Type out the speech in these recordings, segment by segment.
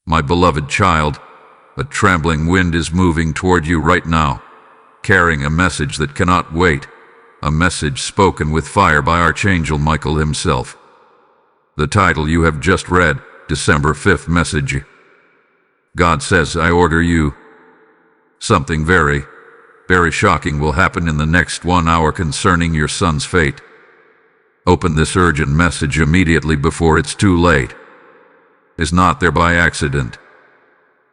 My beloved child, a trembling wind is moving toward you right now, carrying a message that cannot wait, a message spoken with fire by Archangel Michael himself. The title you have just read, December 5th message. God says, I order you. Something very, very shocking will happen in the next 1 hour concerning your son's fate. Open this urgent message immediately before it's too late. Is not there by accident.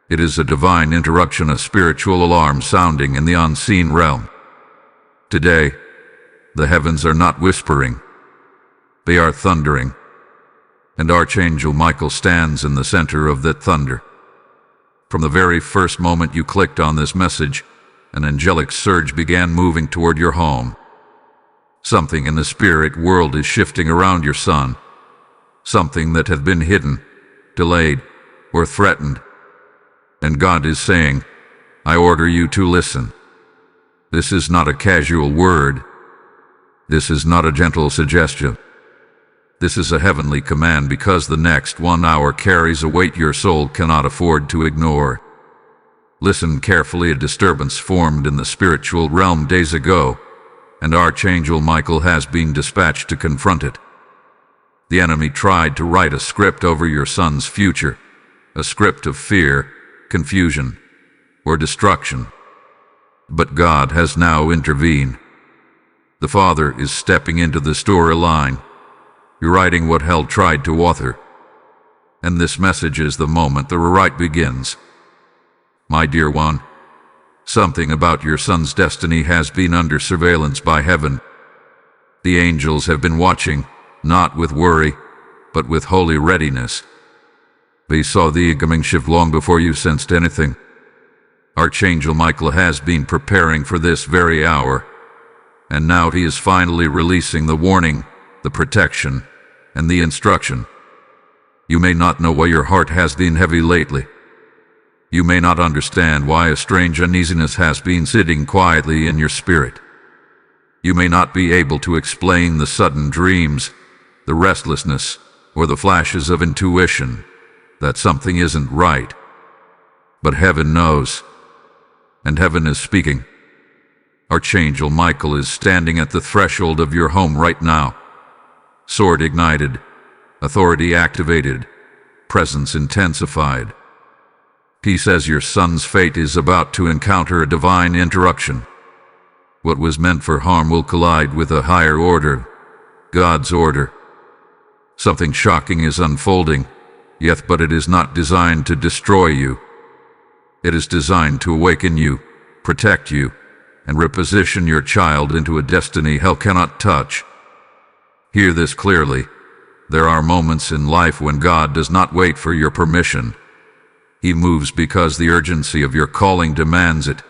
It is a divine interruption, a spiritual alarm sounding in the unseen realm. Today, the heavens are not whispering. They are thundering. And Archangel Michael stands in the center of that thunder. From the very first moment you clicked on this message, an angelic surge began moving toward your home. Something in the spirit world is shifting around your son. Something that had been hidden, delayed, or threatened. And God is saying, I order you to listen. This is not a casual word. This is not a gentle suggestion. This is a heavenly command, because the next 1 hour carries a weight your soul cannot afford to ignore. Listen carefully. A disturbance formed in the spiritual realm days ago, and Archangel Michael has been dispatched to confront it. The enemy tried to write a script over your son's future, a script of fear, confusion, or destruction. But God has now intervened. The Father is stepping into the storyline, rewriting what hell tried to author. And this message is the moment the rewrite begins. My dear one, something about your son's destiny has been under surveillance by heaven. The angels have been watching, not with worry, but with holy readiness. They saw the incoming shift long before you sensed anything. Archangel Michael has been preparing for this very hour, and now he is finally releasing the warning, the protection, and the instruction. You may not know why your heart has been heavy lately. You may not understand why a strange uneasiness has been sitting quietly in your spirit. You may not be able to explain the sudden dreams, the restlessness, or the flashes of intuition that something isn't right. But heaven knows, and heaven is speaking. Archangel Michael is standing at the threshold of your home right now. Sword ignited, authority activated, presence intensified. He says your son's fate is about to encounter a divine interruption. What was meant for harm will collide with a higher order, God's order. Something shocking is unfolding, but it is not designed to destroy you. It is designed to awaken you, protect you, and reposition your child into a destiny hell cannot touch. Hear this clearly. There are moments in life when God does not wait for your permission. He moves because the urgency of your calling demands it.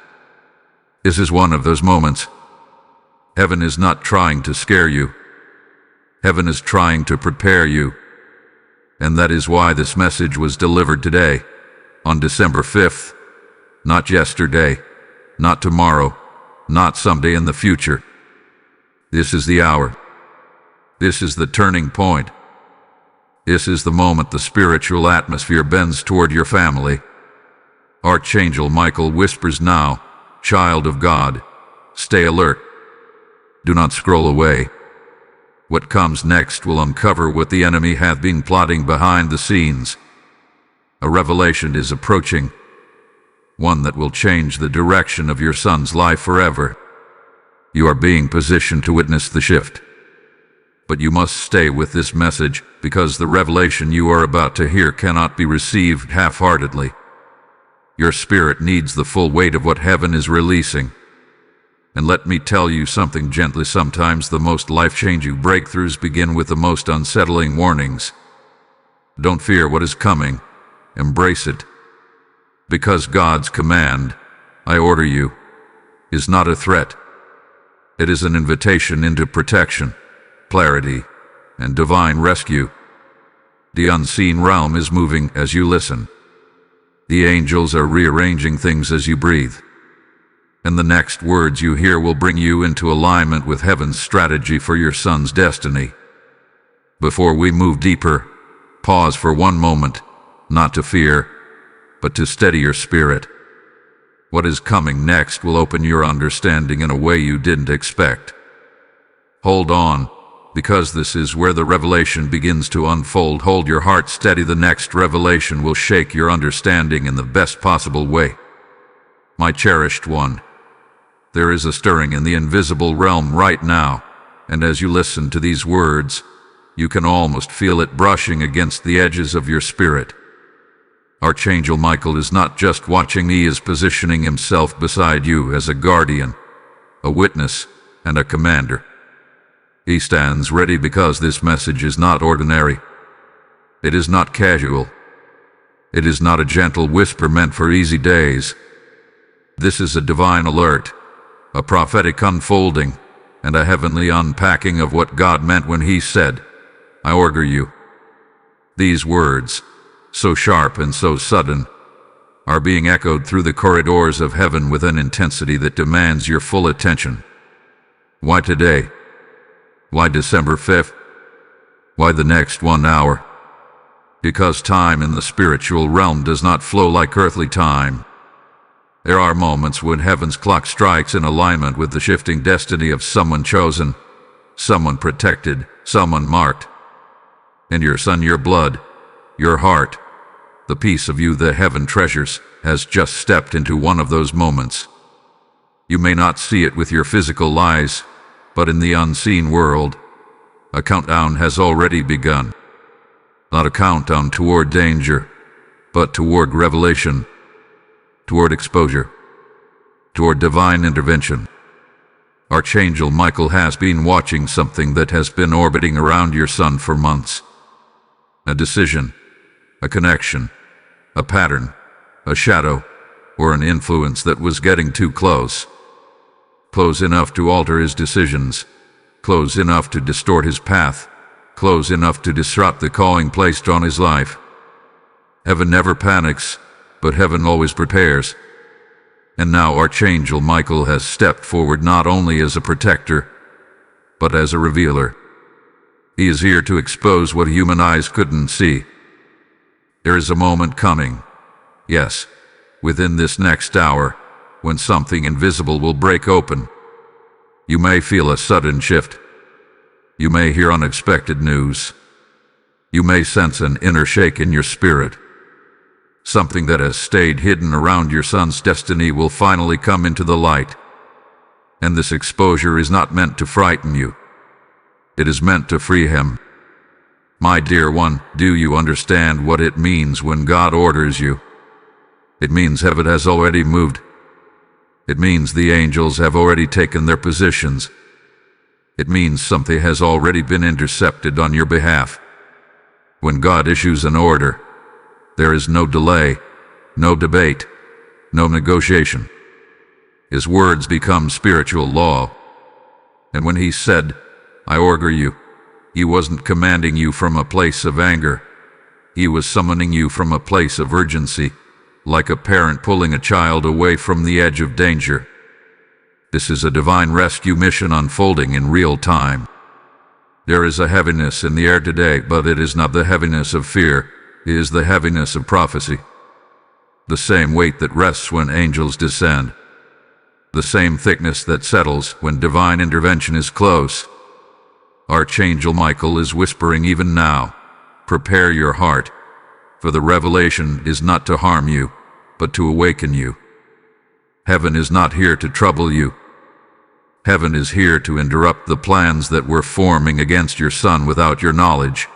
This is one of those moments. Heaven is not trying to scare you. Heaven is trying to prepare you. And that is why this message was delivered today, on December 5th. Not yesterday, not tomorrow, not someday in the future. This is the hour. This is the turning point. This is the moment the spiritual atmosphere bends toward your family. Archangel Michael whispers now, child of God, stay alert. Do not scroll away. What comes next will uncover what the enemy hath been plotting behind the scenes. A revelation is approaching, one that will change the direction of your son's life forever. You are being positioned to witness the shift. But you must stay with this message, because the revelation you are about to hear cannot be received half-heartedly. Your spirit needs the full weight of what heaven is releasing. And let me tell you something gently, sometimes the most life-changing breakthroughs begin with the most unsettling warnings. Don't fear what is coming. Embrace it. Because God's command, I order you, is not a threat. It is an invitation into protection, clarity, and divine rescue. The unseen realm is moving as you listen. The angels are rearranging things as you breathe. And the next words you hear will bring you into alignment with heaven's strategy for your son's destiny. Before we move deeper, pause for one moment, not to fear, but to steady your spirit. What is coming next will open your understanding in a way you didn't expect. Hold on, because this is where the revelation begins to unfold. Hold your heart steady. The next revelation will shake your understanding in the best possible way. My cherished one, there is a stirring in the invisible realm right now, and as you listen to these words, you can almost feel it brushing against the edges of your spirit. Archangel Michael is not just watching, he is positioning himself beside you as a guardian, a witness, and a commander. He stands ready because this message is not ordinary. It is not casual. It is not a gentle whisper meant for easy days. This is a divine alert, a prophetic unfolding, and a heavenly unpacking of what God meant when he said, "I order you." These words, so sharp and so sudden, are being echoed through the corridors of heaven with an intensity that demands your full attention. Why today? Why December 5th? Why the next 1 hour? Because time in the spiritual realm does not flow like earthly time. There are moments when heaven's clock strikes in alignment with the shifting destiny of someone chosen, someone protected, someone marked. And your son, your blood, your heart, the piece of you that heaven treasures, has just stepped into one of those moments. You may not see it with your physical eyes, but in the unseen world, a countdown has already begun. Not a countdown toward danger, but toward revelation, toward exposure, toward divine intervention. Archangel Michael has been watching something that has been orbiting around your son for months. A decision, a connection, a pattern, a shadow, or an influence that was getting too close. Close enough to alter his decisions, close enough to distort his path, close enough to disrupt the calling placed on his life. Heaven never panics, but heaven always prepares. And now Archangel Michael has stepped forward not only as a protector, but as a revealer. He is here to expose what human eyes couldn't see. There is a moment coming, yes, within this next hour, when something invisible will break open. You may feel a sudden shift. You may hear unexpected news. You may sense an inner shake in your spirit. Something that has stayed hidden around your son's destiny will finally come into the light. And this exposure is not meant to frighten you. It is meant to free him. My dear one, do you understand what it means when God orders you? It means heaven has already moved. It means the angels have already taken their positions. It means something has already been intercepted on your behalf. When God issues an order, there is no delay, no debate, no negotiation. His words become spiritual law. And when he said, "I order you," he wasn't commanding you from a place of anger. He was summoning you from a place of urgency, like a parent pulling a child away from the edge of danger. This is a divine rescue mission unfolding in real time. There is a heaviness in the air today, but it is not the heaviness of fear, it is the heaviness of prophecy. The same weight that rests when angels descend. The same thickness that settles when divine intervention is close. Archangel Michael is whispering even now, prepare your heart, for the revelation is not to harm you, but to awaken you. Heaven is not here to trouble you. Heaven is here to interrupt the plans that were forming against your son without your knowledge.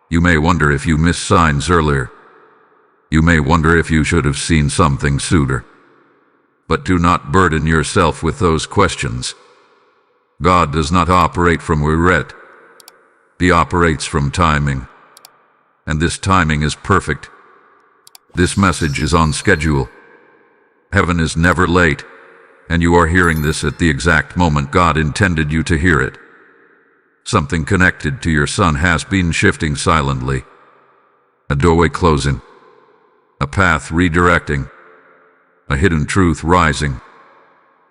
You may wonder if you missed signs earlier. You may wonder if you should have seen something sooner. But do not burden yourself with those questions. God does not operate from regret. He operates from timing. And this timing is perfect. This message is on schedule. Heaven is never late, and you are hearing this at the exact moment God intended you to hear it. Something connected to your son has been shifting silently. A doorway closing. A path redirecting. A hidden truth rising.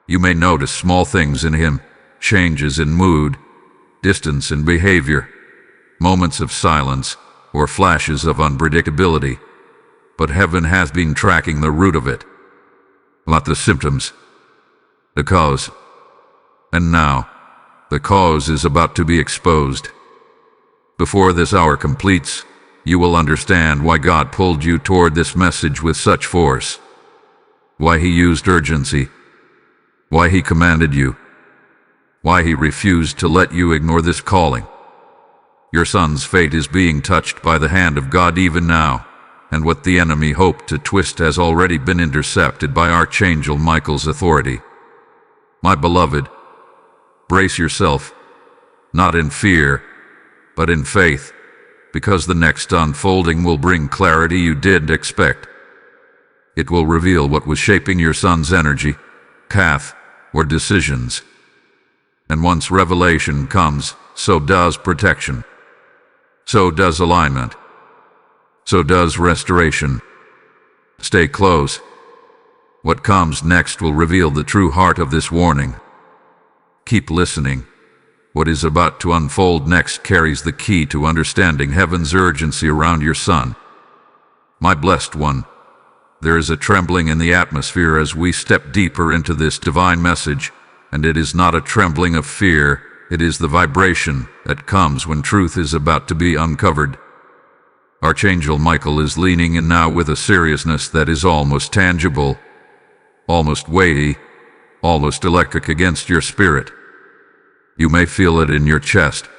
You may notice small things in him. Changes in mood, distance in behavior, moments of silence, or flashes of unpredictability. but heaven has been tracking the root of it, not the symptoms, the cause. And now, the cause is about to be exposed. Before this hour completes, you will understand why God pulled you toward this message with such force, why He used urgency, why He commanded you, why He refused to let you ignore this calling. Your son's fate is being touched by the hand of God even now, and what the enemy hoped to twist has already been intercepted by Archangel Michael's authority. My beloved, brace yourself, not in fear, but in faith, because the next unfolding will bring clarity you didn't expect. It will reveal what was shaping your son's energy, path, or decisions. And once revelation comes, so does protection. So does alignment. So does restoration. Stay close. What comes next will reveal the true heart of this warning. Keep listening. What is about to unfold next carries the key to understanding heaven's urgency around your son. My blessed one, there is a trembling in the atmosphere as we step deeper into this divine message, and it is not a trembling of fear, it is the vibration that comes when truth is about to be uncovered. Archangel Michael is leaning in now with a seriousness that is almost tangible, almost weighty, almost electric against your spirit. You may feel it in your chest.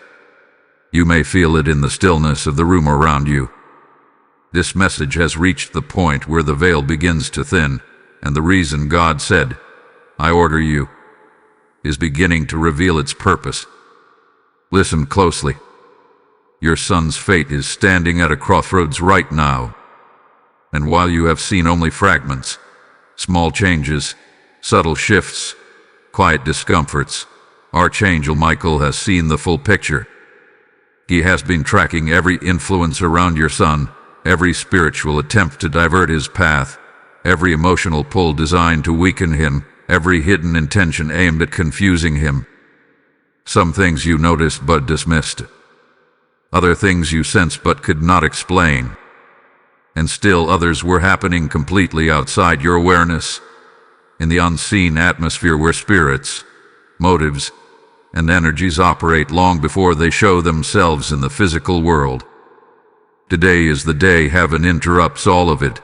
You may feel it in the stillness of the room around you. This message has reached the point where the veil begins to thin, and the reason God said, "I order you," is beginning to reveal its purpose. Listen closely. Your son's fate is standing at a crossroads right now. And while you have seen only fragments, small changes, subtle shifts, quiet discomforts, Archangel Michael has seen the full picture. He has been tracking every influence around your son, every spiritual attempt to divert his path, every emotional pull designed to weaken him, every hidden intention aimed at confusing him. Some things you noticed but dismissed. Other things you sensed but could not explain. And still others were happening completely outside your awareness, in the unseen atmosphere where spirits, motives, and energies operate long before they show themselves in the physical world. Today is the day heaven interrupts all of it.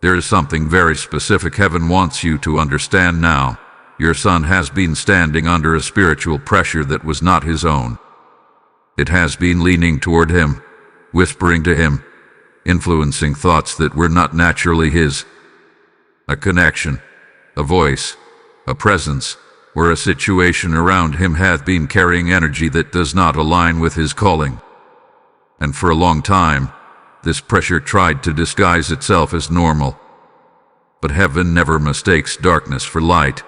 There is something very specific heaven wants you to understand now. Your son has been standing under a spiritual pressure that was not his own. It has been leaning toward him, whispering to him, influencing thoughts that were not naturally his. A connection, a voice, a presence, where a situation around him hath been carrying energy that does not align with his calling. And for a long time, this pressure tried to disguise itself as normal. But heaven never mistakes darkness for light,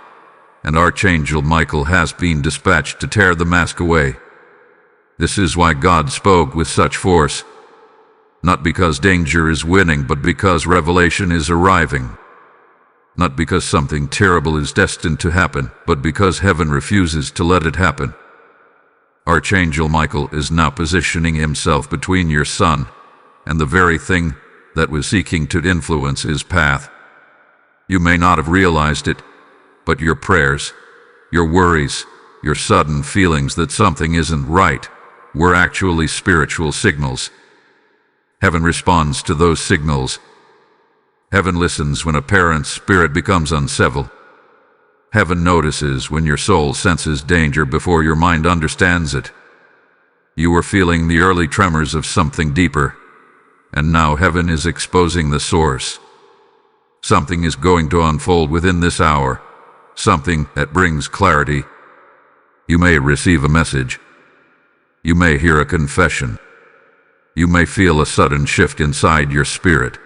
and Archangel Michael has been dispatched to tear the mask away. This is why God spoke with such force, not because danger is winning, but because revelation is arriving. Not because something terrible is destined to happen, but because heaven refuses to let it happen. Archangel Michael is now positioning himself between your son and the very thing that was seeking to influence his path. You may not have realized it, but your prayers, your worries, your sudden feelings that something isn't right were actually spiritual signals. Heaven responds to those signals. Heaven listens when a parent's spirit becomes unsettled. Heaven notices when your soul senses danger before your mind understands it. You were feeling the early tremors of something deeper, and now heaven is exposing the source. Something is going to unfold within this hour, something that brings clarity. You may receive a message. You may hear a confession. You may feel a sudden shift inside your spirit.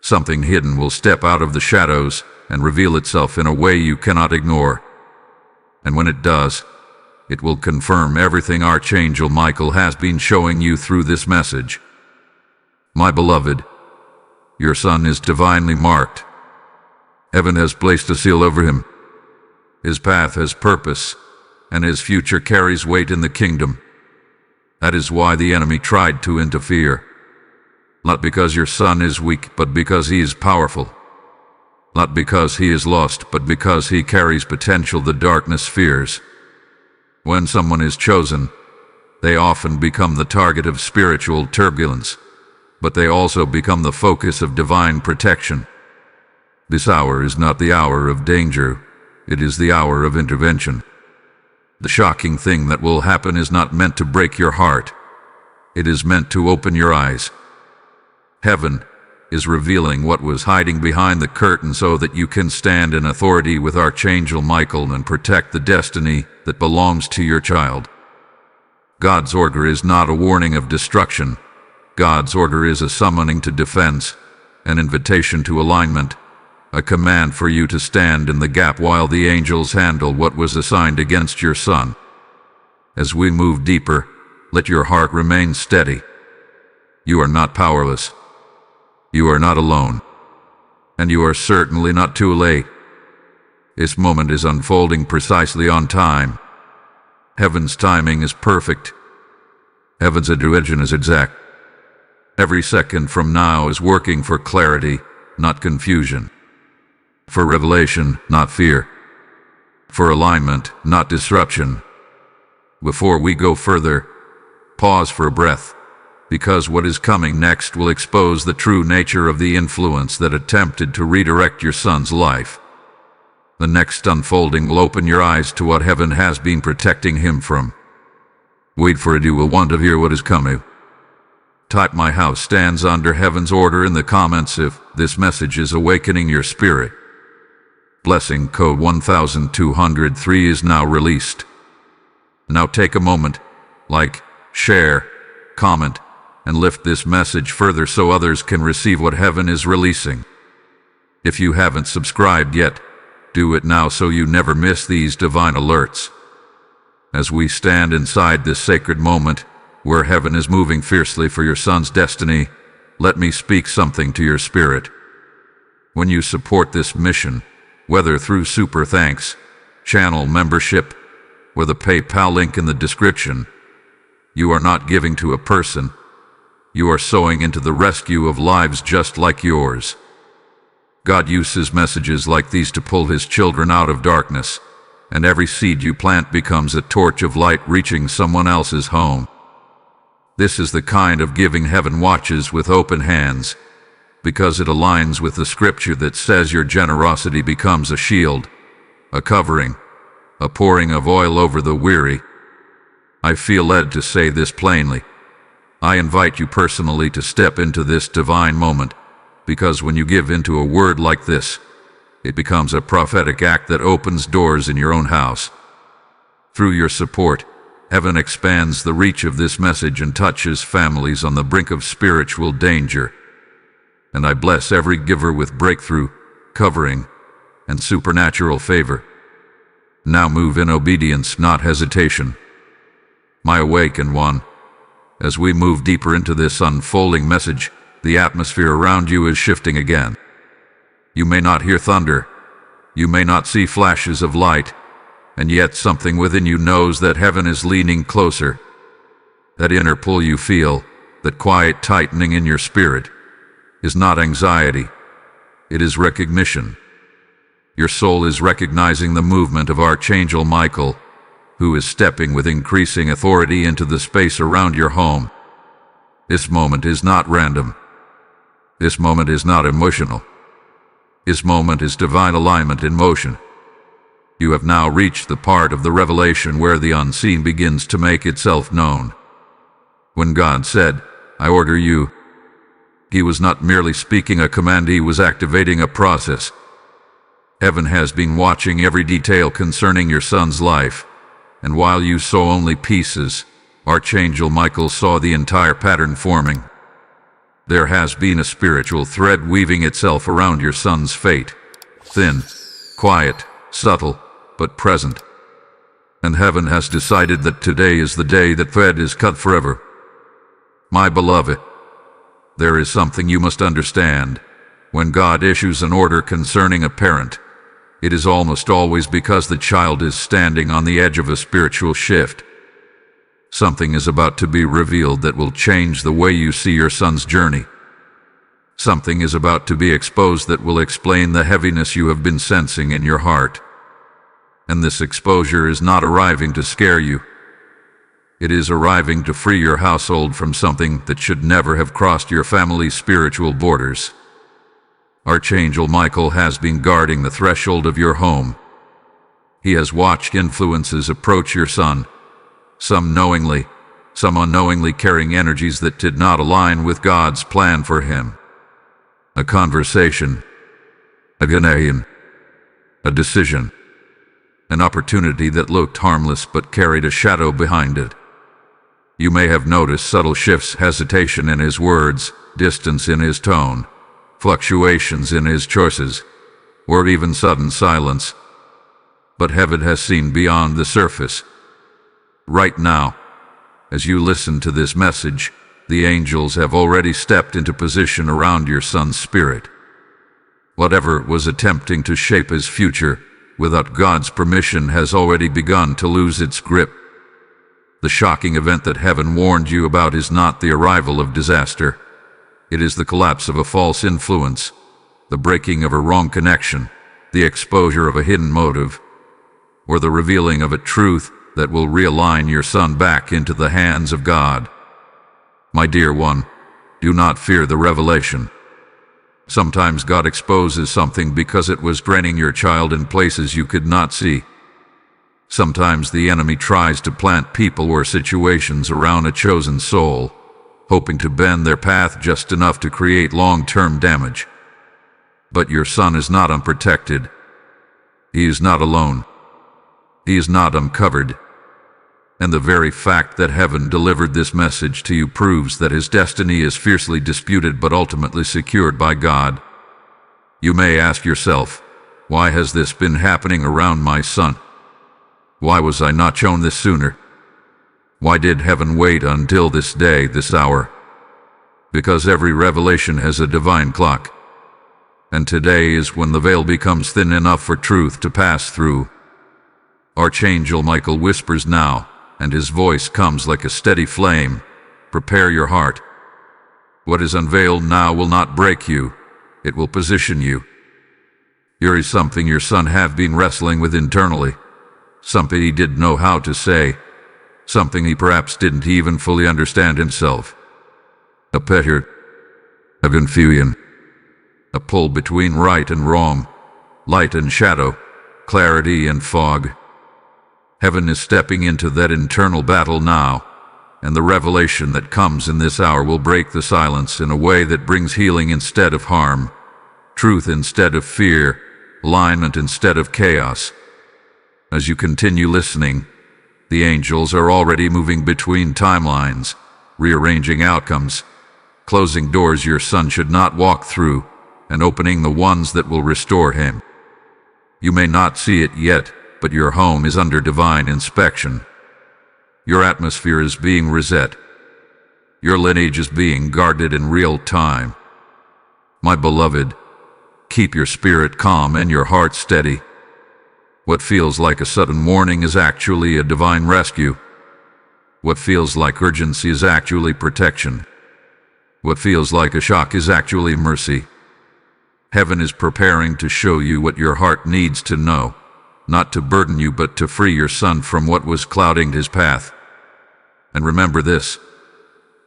Something hidden will step out of the shadows and reveal itself in a way you cannot ignore. And when it does, it will confirm everything Archangel Michael has been showing you through this message. My beloved, your son is divinely marked. Heaven has placed a seal over him. His path has purpose, and his future carries weight in the kingdom. That is why the enemy tried to interfere. Not because your son is weak, but because he is powerful. Not because he is lost, but because he carries potential the darkness fears. When someone is chosen, they often become the target of spiritual turbulence, but they also become the focus of divine protection. This hour is not the hour of danger, it is the hour of intervention. The shocking thing that will happen is not meant to break your heart. It is meant to open your eyes. Heaven is revealing what was hiding behind the curtain so that you can stand in authority with Archangel Michael and protect the destiny that belongs to your child. God's order is not a warning of destruction. God's order is a summoning to defense, an invitation to alignment, a command for you to stand in the gap while the angels handle what was assigned against your son. As we move deeper, let your heart remain steady. You are not powerless. You are not alone. And you are certainly not too late. This moment is unfolding precisely on time. Heaven's timing is perfect. Heaven's intervention is exact. Every second from now is working for clarity, not confusion. For revelation, not fear. For alignment, not disruption. Before we go further, pause for a breath, because what is coming next will expose the true nature of the influence that attempted to redirect your son's life. The next unfolding will open your eyes to what heaven has been protecting him from. Wait for it, you will want to hear what is coming. Type "My house stands under heaven's order" in the comments if this message is awakening your spirit. Blessing code 1203 is now released. Now take a moment, like, share, comment, and lift this message further so others can receive what heaven is releasing. If you haven't subscribed yet, do it now so you never miss these divine alerts. As we stand inside this sacred moment, where heaven is moving fiercely for your son's destiny, let me speak something to your spirit. When you support this mission, whether through super thanks, channel membership, or the PayPal link in the description, you are not giving to a person. You are sowing into the rescue of lives just like yours. God uses messages like these to pull his children out of darkness, and every seed you plant becomes a torch of light reaching someone else's home. This is the kind of giving heaven watches with open hands, because it aligns with the scripture that says your generosity becomes a shield, a covering, a pouring of oil over the weary. I feel led to say this plainly. I invite you personally to step into this divine moment, because when you give into a word like this, it becomes a prophetic act that opens doors in your own house. Through your support, heaven expands the reach of this message and touches families on the brink of spiritual danger. And I bless every giver with breakthrough, covering, and supernatural favor. Now move in obedience, not hesitation. My awakened one, as we move deeper into this unfolding message, the atmosphere around you is shifting again. You may not hear thunder, you may not see flashes of light, and yet something within you knows that heaven is leaning closer. That inner pull you feel, that quiet tightening in your spirit, is not anxiety, it is recognition. Your soul is recognizing the movement of Archangel Michael, who is stepping with increasing authority into the space around your home. This moment is not random. This moment is not emotional. This moment is divine alignment in motion. You have now reached the part of the revelation where the unseen begins to make itself known. When God said, "I order you," he was not merely speaking a command, he was activating a process. Heaven has been watching every detail concerning your son's life, and while you saw only pieces, Archangel Michael saw the entire pattern forming. There has been a spiritual thread weaving itself around your son's fate, thin, quiet, subtle, but present. And heaven has decided that today is the day that thread is cut forever. My beloved, there is something you must understand. When God issues an order concerning a parent, it is almost always because the child is standing on the edge of a spiritual shift. Something is about to be revealed that will change the way you see your son's journey, Something is about to be exposed that will explain the heaviness you have been sensing in your heart. And this exposure is not arriving to scare you. It is arriving to free your household from something that should never have crossed your family's spiritual borders. Archangel Michael has been guarding the threshold of your home. He has watched influences approach your son, some knowingly, some unknowingly carrying energies that did not align with God's plan for him. A conversation, a Ghanaian, a decision, an opportunity that looked harmless but carried a shadow behind it. You may have noticed subtle shifts, hesitation in his words, distance in his tone, fluctuations in his choices, or even sudden silence. But heaven has seen beyond the surface. Right now, as you listen to this message, the angels have already stepped into position around your son's spirit. Whatever was attempting to shape his future without God's permission has already begun to lose its grip. The shocking event that heaven warned you about is not the arrival of disaster. It is the collapse of a false influence, the breaking of a wrong connection, the exposure of a hidden motive, or the revealing of a truth that will realign your son back into the hands of God. My dear one, do not fear the revelation. Sometimes God exposes something because it was draining your child in places you could not see. Sometimes the enemy tries to plant people or situations around a chosen soul, hoping to bend their path just enough to create long-term damage. But your son is not unprotected. He is not alone. He is not uncovered. And the very fact that heaven delivered this message to you proves that his destiny is fiercely disputed but ultimately secured by God. You may ask yourself, why has this been happening around my son? Why was I not shown this sooner? Why did heaven wait until this day, this hour? Because every revelation has a divine clock. And today is when the veil becomes thin enough for truth to pass through. Archangel Michael whispers now, and his voice comes like a steady flame. Prepare your heart. What is unveiled now will not break you. It will position you. Here is something your son have been wrestling with internally. Something he didn't know how to say. Something he perhaps didn't even fully understand himself. A petter, a confusion. A pull between right and wrong, light and shadow, clarity and fog. Heaven is stepping into that internal battle now, and the revelation that comes in this hour will break the silence in a way that brings healing instead of harm, truth instead of fear, alignment instead of chaos. As you continue listening, the angels are already moving between timelines, rearranging outcomes, closing doors your son should not walk through, and opening the ones that will restore him. You may not see it yet, but your home is under divine inspection. Your atmosphere is being reset. Your lineage is being guarded in real time. My beloved, keep your spirit calm and your heart steady. What feels like a sudden warning is actually a divine rescue. What feels like urgency is actually protection. What feels like a shock is actually mercy. Heaven is preparing to show you what your heart needs to know, not to burden you but to free your son from what was clouding his path. And remember this,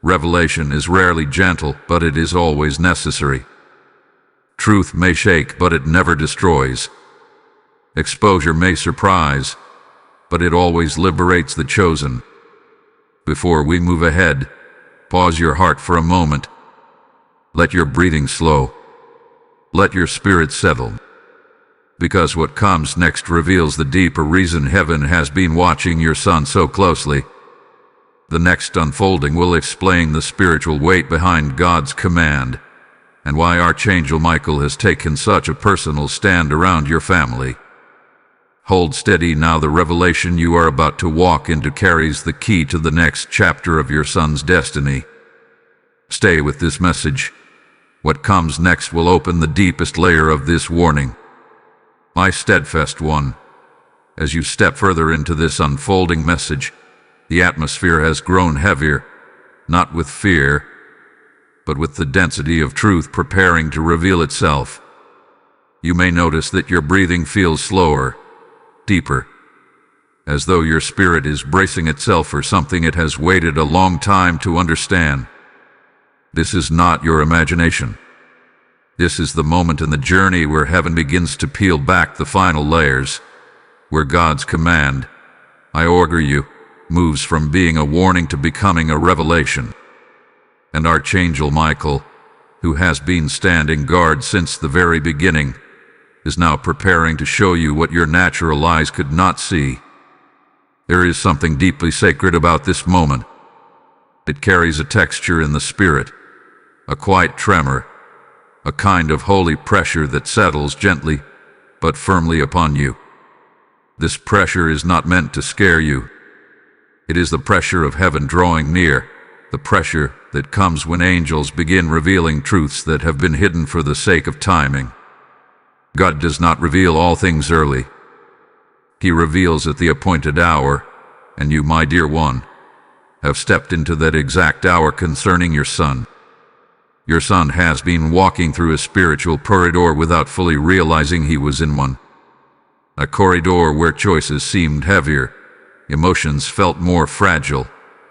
revelation is rarely gentle, but it is always necessary. Truth may shake, but it never destroys. Exposure may surprise, but it always liberates the chosen. Before we move ahead, pause your heart for a moment. Let your breathing slow. Let your spirit settle. Because what comes next reveals the deeper reason heaven has been watching your son so closely. The next unfolding will explain the spiritual weight behind God's command, and why Archangel Michael has taken such a personal stand around your family. Hold steady now. The revelation you are about to walk into carries the key to the next chapter of your son's destiny. Stay with this message. What comes next will open the deepest layer of this warning. My steadfast one, as you step further into this unfolding message, the atmosphere has grown heavier, not with fear, but with the density of truth preparing to reveal itself. You may notice that your breathing feels slower, deeper, as though your spirit is bracing itself for something it has waited a long time to understand. This is not your imagination. This is the moment in the journey where heaven begins to peel back the final layers, where God's command, "I order you," moves from being a warning to becoming a revelation. And Archangel Michael, who has been standing guard since the very beginning, is now preparing to show you what your natural eyes could not see. There is something deeply sacred about this moment. It carries a texture in the spirit, a quiet tremor, a kind of holy pressure that settles gently but firmly upon you. This pressure is not meant to scare you. It is the pressure of heaven drawing near, the pressure that comes when angels begin revealing truths that have been hidden for the sake of timing. God does not reveal all things early. He reveals at the appointed hour, and you, my dear one, have stepped into that exact hour concerning your son. Your son has been walking through a spiritual corridor without fully realizing he was in one. A corridor where choices seemed heavier, emotions felt more fragile,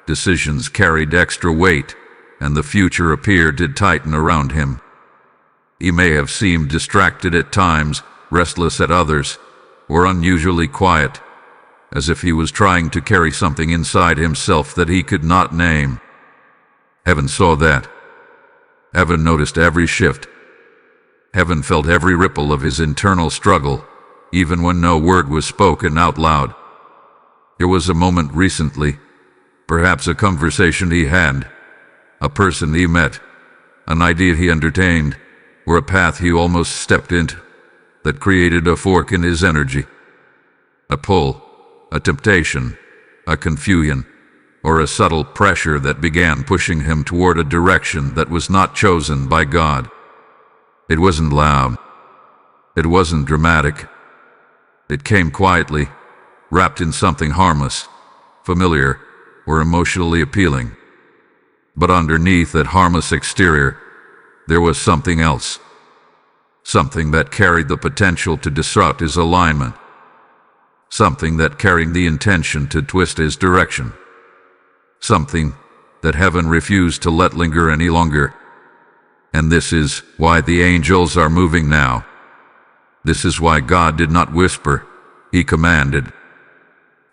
decisions carried extra weight, and the future appeared to tighten around him. He may have seemed distracted at times, restless at others, or unusually quiet, as if he was trying to carry something inside himself that he could not name. Heaven saw that. Heaven noticed every shift. Heaven felt every ripple of his internal struggle, even when no word was spoken out loud. There was a moment recently, perhaps a conversation he had, a person he met, an idea he entertained, or a path he almost stepped into, that created a fork in his energy. A pull, a temptation, a confusion, or a subtle pressure that began pushing him toward a direction that was not chosen by God. It wasn't loud. It wasn't dramatic. It came quietly, wrapped in something harmless, familiar, or emotionally appealing. But underneath that harmless exterior, there was something else. Something that carried the potential to disrupt his alignment. Something that carried the intention to twist his direction. Something that heaven refused to let linger any longer. And this is why the angels are moving now. This is why God did not whisper, He commanded.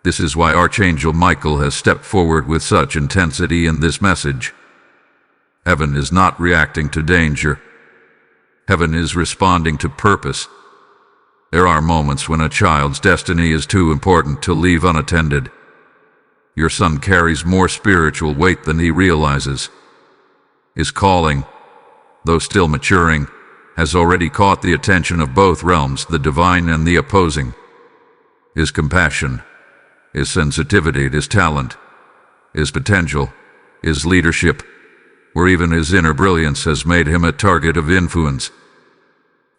This is why Archangel Michael has stepped forward with such intensity in this message. Heaven is not reacting to danger. Heaven is responding to purpose. There are moments when a child's destiny is too important to leave unattended. Your son carries more spiritual weight than he realizes. His calling, though still maturing, has already caught the attention of both realms, the divine and the opposing. His compassion, his sensitivity, his talent, his potential, his leadership, or even his inner brilliance has made him a target of influence.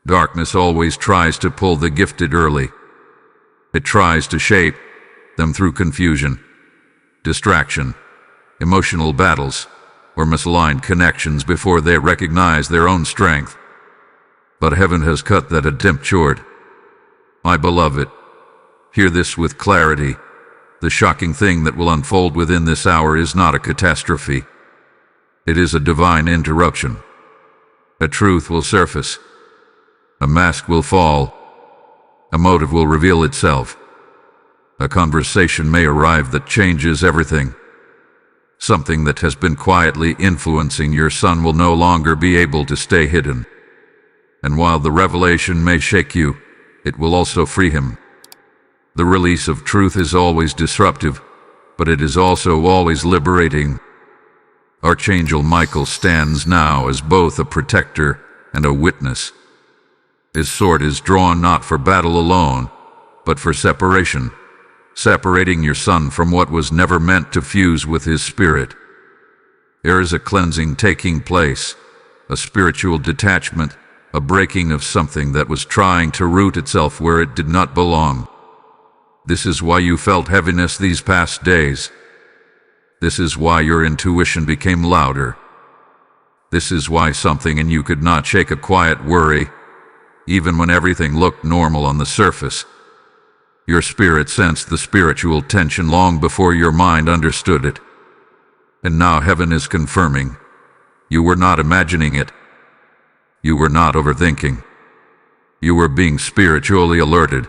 Darkness always tries to pull the gifted early. It tries to shape them through confusion, distraction, emotional battles, or misaligned connections before they recognize their own strength. But heaven has cut that attempt short. My beloved, hear this with clarity. The shocking thing that will unfold within this hour is not a catastrophe. It is a divine interruption. A truth will surface. A mask will fall. A motive will reveal itself. A conversation may arrive that changes everything. Something that has been quietly influencing your son will no longer be able to stay hidden. And while the revelation may shake you, it will also free him. The release of truth is always disruptive, but it is also always liberating. Archangel Michael stands now as both a protector and a witness. His sword is drawn not for battle alone, but for separation, separating your son from what was never meant to fuse with his spirit. There is a cleansing taking place, a spiritual detachment, a breaking of something that was trying to root itself where it did not belong. This is why you felt heaviness these past days. This is why your intuition became louder. This is why something in you could not shake a quiet worry, even when everything looked normal on the surface. Your spirit sensed the spiritual tension long before your mind understood it. And now heaven is confirming. You were not imagining it. You were not overthinking. You were being spiritually alerted.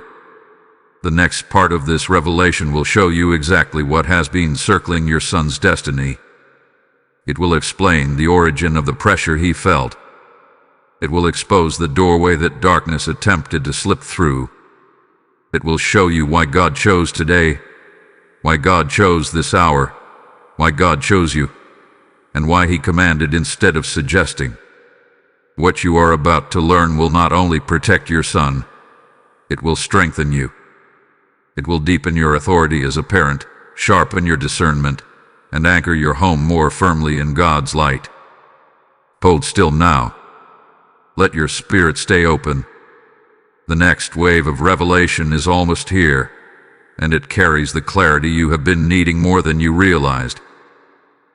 The next part of this revelation will show you exactly what has been circling your son's destiny. It will explain the origin of the pressure he felt. It will expose the doorway that darkness attempted to slip through. It will show you why God chose today, why God chose this hour, why God chose you, and why He commanded instead of suggesting. What you are about to learn will not only protect your son, it will strengthen you. It will deepen your authority as a parent, sharpen your discernment, and anchor your home more firmly in God's light. Hold still now. Let your spirit stay open. The next wave of revelation is almost here, and it carries the clarity you have been needing more than you realized.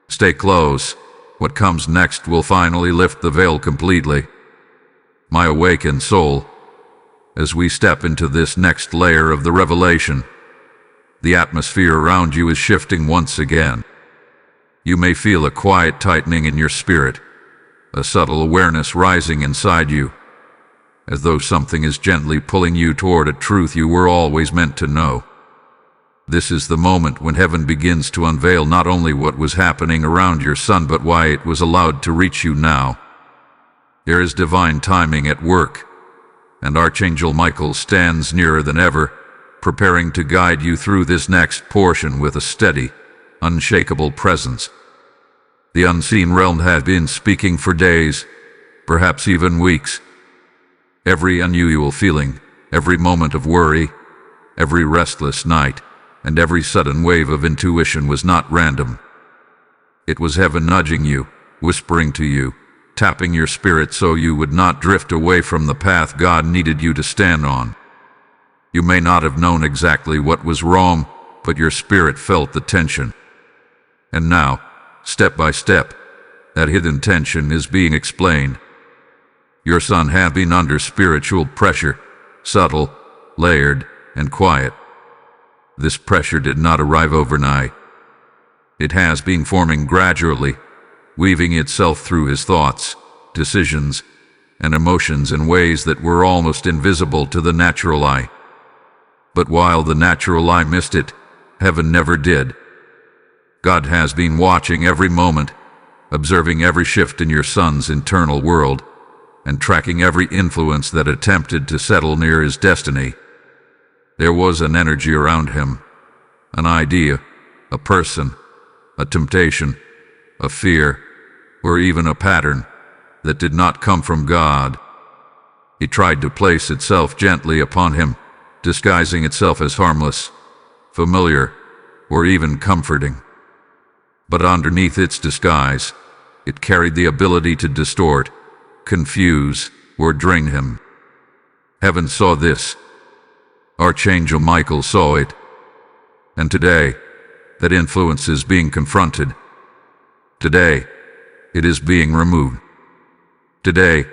Stay close. What comes next will finally lift the veil completely. My awakened soul, as we step into this next layer of the revelation, the atmosphere around you is shifting once again. You may feel a quiet tightening in your spirit, a subtle awareness rising inside you, as though something is gently pulling you toward a truth you were always meant to know. This is the moment when heaven begins to unveil not only what was happening around your son, but why it was allowed to reach you now. There is divine timing at work, and Archangel Michael stands nearer than ever, preparing to guide you through this next portion with a steady, unshakable presence. The unseen realm has been speaking for days, perhaps even weeks. Every unusual feeling, every moment of worry, every restless night, and every sudden wave of intuition was not random. It was heaven nudging you, whispering to you, tapping your spirit so you would not drift away from the path God needed you to stand on. You may not have known exactly what was wrong, but your spirit felt the tension. And now, step by step, that hidden tension is being explained. Your son had been under spiritual pressure, subtle, layered, and quiet. This pressure did not arrive overnight. It has been forming gradually, weaving itself through his thoughts, decisions, and emotions in ways that were almost invisible to the natural eye. But while the natural eye missed it, heaven never did. God has been watching every moment, observing every shift in your son's internal world, and tracking every influence that attempted to settle near his destiny. There was an energy around him, an idea, a person, a temptation, a fear, or even a pattern that did not come from God. It tried to place itself gently upon him, disguising itself as harmless, familiar, or even comforting. But underneath its disguise, it carried the ability to distort, confuse, or drain him. Heaven saw this. Archangel Michael saw it. And today, that influence is being confronted. Today, it is being removed. Today,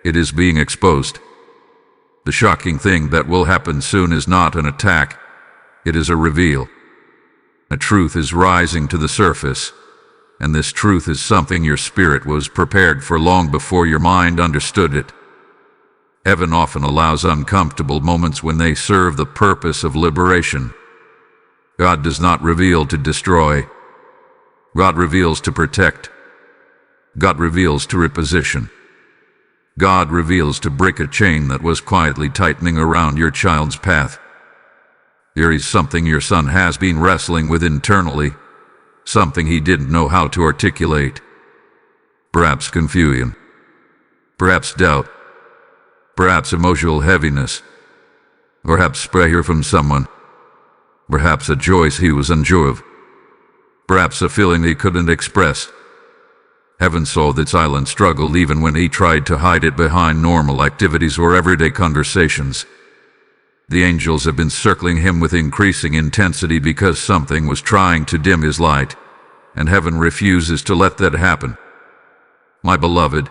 it is being exposed. The shocking thing that will happen soon is not an attack, it is a reveal. A truth is rising to the surface, and this truth is something your spirit was prepared for long before your mind understood it. Heaven often allows uncomfortable moments when they serve the purpose of liberation. God does not reveal to destroy. God reveals to protect. God reveals to reposition. God reveals to break a chain that was quietly tightening around your child's path. There is something your son has been wrestling with internally, something he didn't know how to articulate. Perhaps confusion, perhaps doubt, perhaps emotional heaviness, perhaps prayer from someone, perhaps a choice he was unsure of, perhaps a feeling he couldn't express. Heaven saw that silent struggle even when he tried to hide it behind normal activities or everyday conversations. The angels have been circling him with increasing intensity because something was trying to dim his light, and heaven refuses to let that happen. My beloved,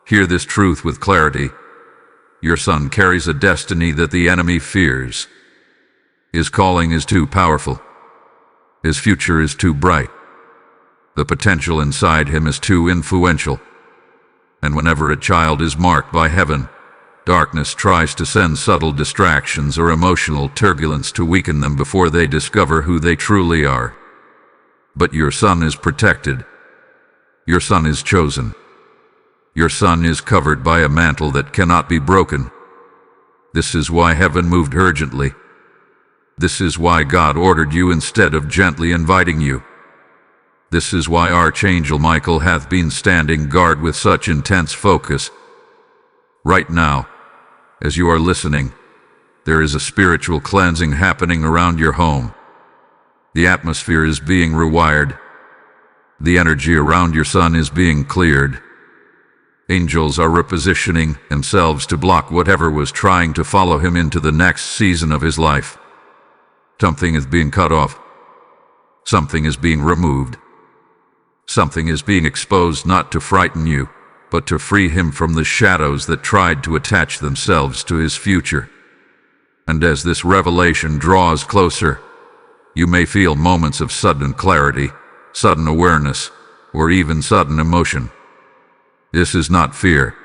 hear this truth with clarity. Your son carries a destiny that the enemy fears. His calling is too powerful. His future is too bright. The potential inside him is too influential. And whenever a child is marked by heaven, darkness tries to send subtle distractions or emotional turbulence to weaken them before they discover who they truly are. But your son is protected. Your son is chosen. Your son is covered by a mantle that cannot be broken. This is why heaven moved urgently. This is why God ordered you instead of gently inviting you. This is why Archangel Michael hath been standing guard with such intense focus. Right now, as you are listening, there is a spiritual cleansing happening around your home. The atmosphere is being rewired. The energy around your son is being cleared. Angels are repositioning themselves to block whatever was trying to follow him into the next season of his life. Something is being cut off. Something is being removed. Something is being exposed not to frighten you, but to free him from the shadows that tried to attach themselves to his future. And as this revelation draws closer, you may feel moments of sudden clarity, sudden awareness, or even sudden emotion. This is not fear.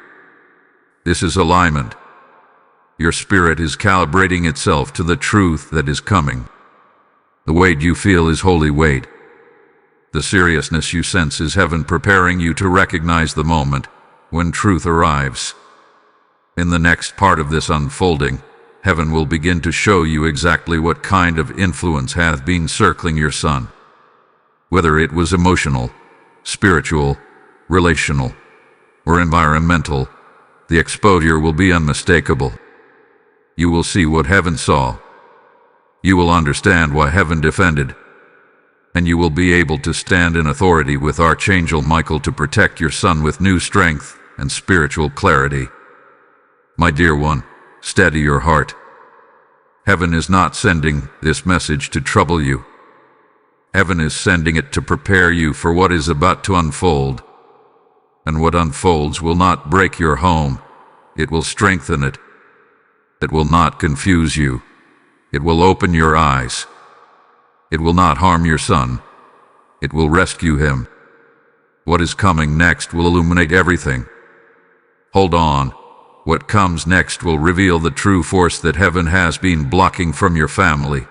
This is alignment. Your spirit is calibrating itself to the truth that is coming. The weight you feel is holy weight. The seriousness you sense is heaven preparing you to recognize the moment when truth arrives. In the next part of this unfolding, heaven will begin to show you exactly what kind of influence hath been circling your son. Whether it was emotional, spiritual, relational, or environmental, the exposure will be unmistakable. You will see what heaven saw. You will understand why heaven defended. And you will be able to stand in authority with Archangel Michael to protect your son with new strength and spiritual clarity. My dear one, steady your heart. Heaven is not sending this message to trouble you. Heaven is sending it to prepare you for what is about to unfold. And what unfolds will not break your home. It will strengthen it. It will not confuse you. It will open your eyes. It will not harm your son. It will rescue him. What is coming next will illuminate everything. Hold on. What comes next will reveal the true force that heaven has been blocking from your family.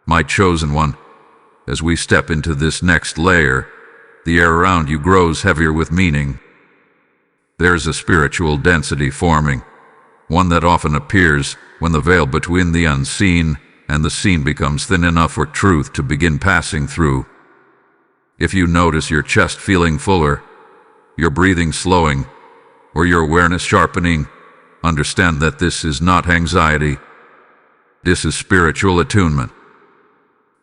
My chosen one, as we step into this next layer, the air around you grows heavier with meaning. There's a spiritual density forming, one that often appears when the veil between the unseen and the seen becomes thin enough for truth to begin passing through. If you notice your chest feeling fuller, your breathing slowing, or your awareness sharpening, understand that this is not anxiety. This is spiritual attunement.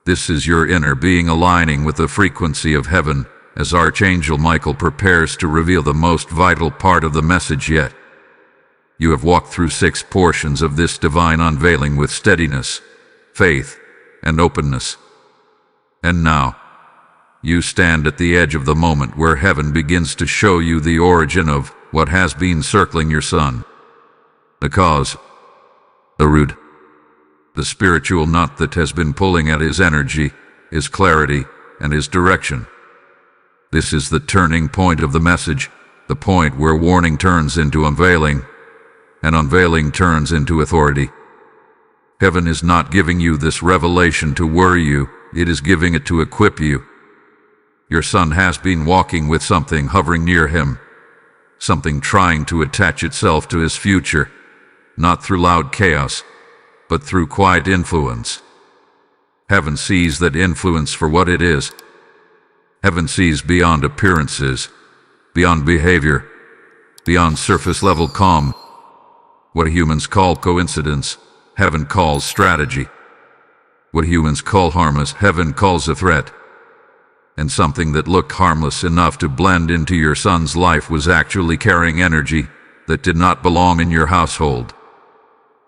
This is your inner being aligning with the frequency of heaven as Archangel Michael prepares to reveal the most vital part of the message yet. You have walked through 6 portions of this divine unveiling with steadiness, faith, and openness. And now, you stand at the edge of the moment where heaven begins to show you the origin of what has been circling your son. The cause, the root, the spiritual knot that has been pulling at his energy, his clarity, and his direction. This is the turning point of the message, the point where warning turns into unveiling, and unveiling turns into authority. Heaven is not giving you this revelation to worry you, it is giving it to equip you. Your son has been walking with something hovering near him, something trying to attach itself to his future, not through loud chaos, but through quiet influence. Heaven sees that influence for what it is. Heaven sees beyond appearances, beyond behavior, beyond surface-level calm. What humans call coincidence, heaven calls strategy. What humans call harmless, heaven calls a threat. And something that looked harmless enough to blend into your son's life was actually carrying energy that did not belong in your household.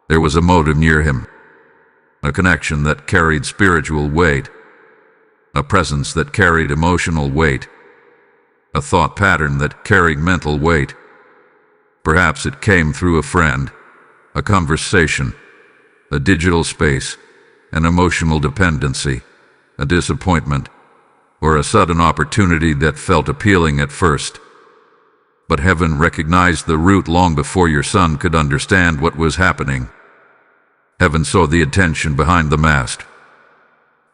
There was a motive near him, a connection that carried spiritual weight, a presence that carried emotional weight. a thought pattern that carried mental weight. Perhaps it came through a friend, a conversation, a digital space, an emotional dependency, a disappointment, or a sudden opportunity that felt appealing at first. But heaven recognized the root long before your son could understand what was happening. Heaven saw the intention behind the mask.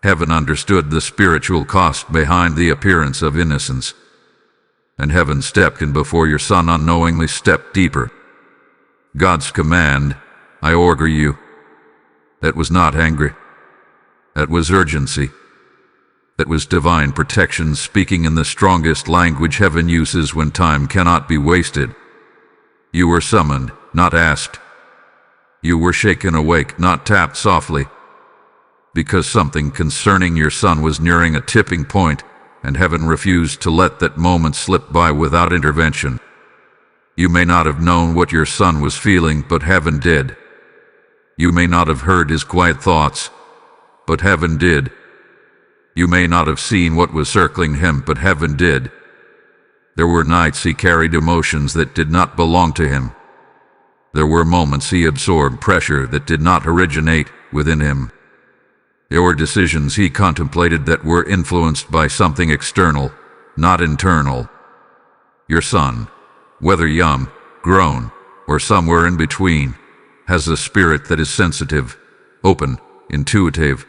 Heaven understood the spiritual cost behind the appearance of innocence. And heaven stepped in before your son unknowingly stepped deeper. God's command, "I order you," that was not angry. That was urgency. That was divine protection speaking in the strongest language heaven uses when time cannot be wasted. You were summoned, not asked. You were shaken awake, not tapped softly. Because something concerning your son was nearing a tipping point, and heaven refused to let that moment slip by without intervention. You may not have known what your son was feeling, but heaven did. You may not have heard his quiet thoughts, but heaven did. You may not have seen what was circling him, but heaven did. There were nights he carried emotions that did not belong to him. There were moments he absorbed pressure that did not originate within him. There were decisions he contemplated that were influenced by something external, not internal. Your son, whether young, grown, or somewhere in between, has a spirit that is sensitive, open, intuitive,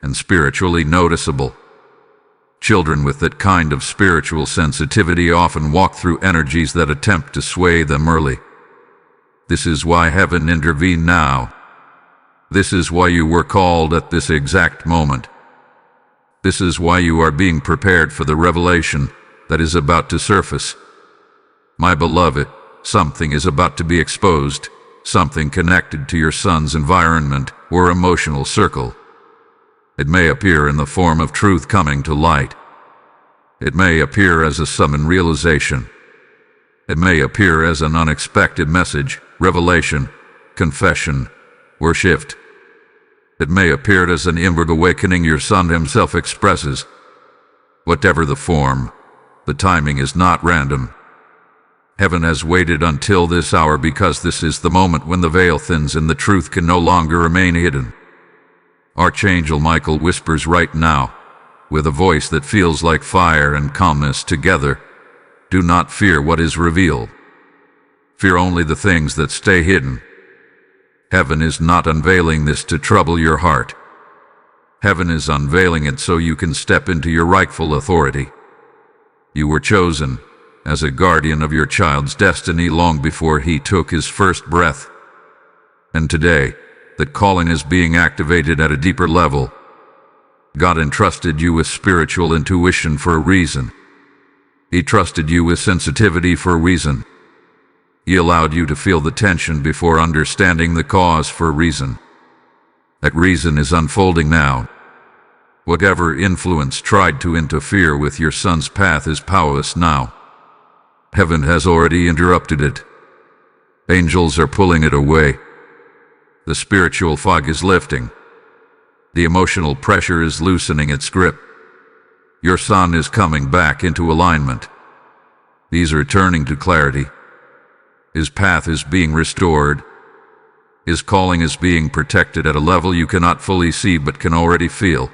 and spiritually noticeable. Children with that kind of spiritual sensitivity often walk through energies that attempt to sway them early. This is why heaven intervened now. This is why you were called at this exact moment. This is why you are being prepared for the revelation that is about to surface. My beloved, something is about to be exposed, something connected to your son's environment or emotional circle. It may appear in the form of truth coming to light. It may appear as a sudden realization. It may appear as an unexpected message, revelation, confession, or shift. It may appear as an inward awakening your son himself expresses. Whatever the form, the timing is not random. Heaven has waited until this hour because this is the moment when the veil thins and the truth can no longer remain hidden. Archangel Michael whispers right now, with a voice that feels like fire and calmness together, "Do not fear what is revealed. Fear only the things that stay hidden." Heaven is not unveiling this to trouble your heart. Heaven is unveiling it so you can step into your rightful authority. You were chosen as a guardian of your child's destiny long before he took his first breath. And today, that calling is being activated at a deeper level. God entrusted you with spiritual intuition for a reason. He trusted you with sensitivity for a reason. He allowed you to feel the tension before understanding the cause for a reason. That reason is unfolding now. Whatever influence tried to interfere with your son's path is powerless now. Heaven has already interrupted it. Angels are pulling it away. The spiritual fog is lifting. The emotional pressure is loosening its grip. Your son is coming back into alignment. He's returning to clarity. His path is being restored. His calling is being protected at a level you cannot fully see but can already feel.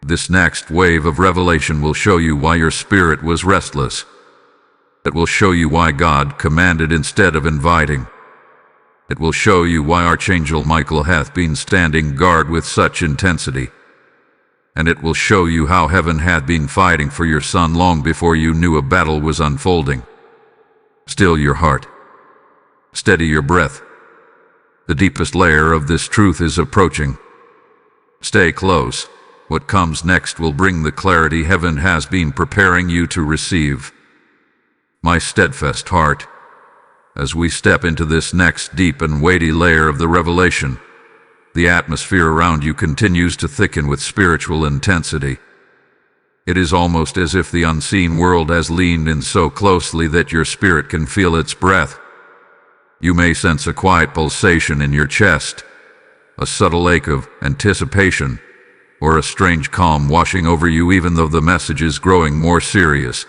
This next wave of revelation will show you why your spirit was restless. It will show you why God commanded instead of inviting. It will show you why Archangel Michael hath been standing guard with such intensity. And it will show you how heaven had been fighting for your son long before you knew a battle was unfolding. Still your heart. Steady your breath. The deepest layer of this truth is approaching. Stay close. What comes next will bring the clarity heaven has been preparing you to receive. My steadfast heart, as we step into this next deep and weighty layer of the revelation, the atmosphere around you continues to thicken with spiritual intensity. It is almost as if the unseen world has leaned in so closely that your spirit can feel its breath. You may sense a quiet pulsation in your chest, a subtle ache of anticipation, or a strange calm washing over you even though the message is growing more serious.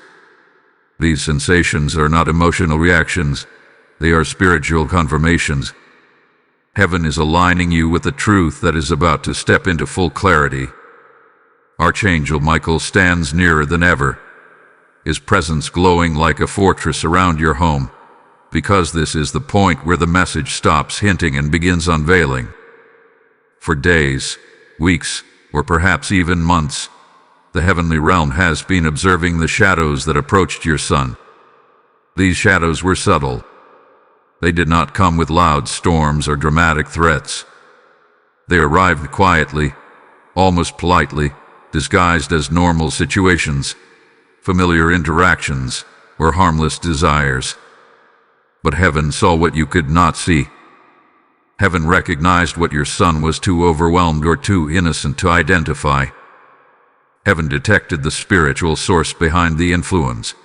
These sensations are not emotional reactions, they are spiritual confirmations. Heaven is aligning you with the truth that is about to step into full clarity. Archangel Michael stands nearer than ever, his presence glowing like a fortress around your home, because this is the point where the message stops hinting and begins unveiling. For days, weeks, or perhaps even months, the heavenly realm has been observing the shadows that approached your son. These shadows were subtle. They did not come with loud storms or dramatic threats. They arrived quietly, almost politely, disguised as normal situations, familiar interactions, or harmless desires. But heaven saw what you could not see. Heaven recognized what your son was too overwhelmed or too innocent to identify. Heaven detected the spiritual source behind the influence.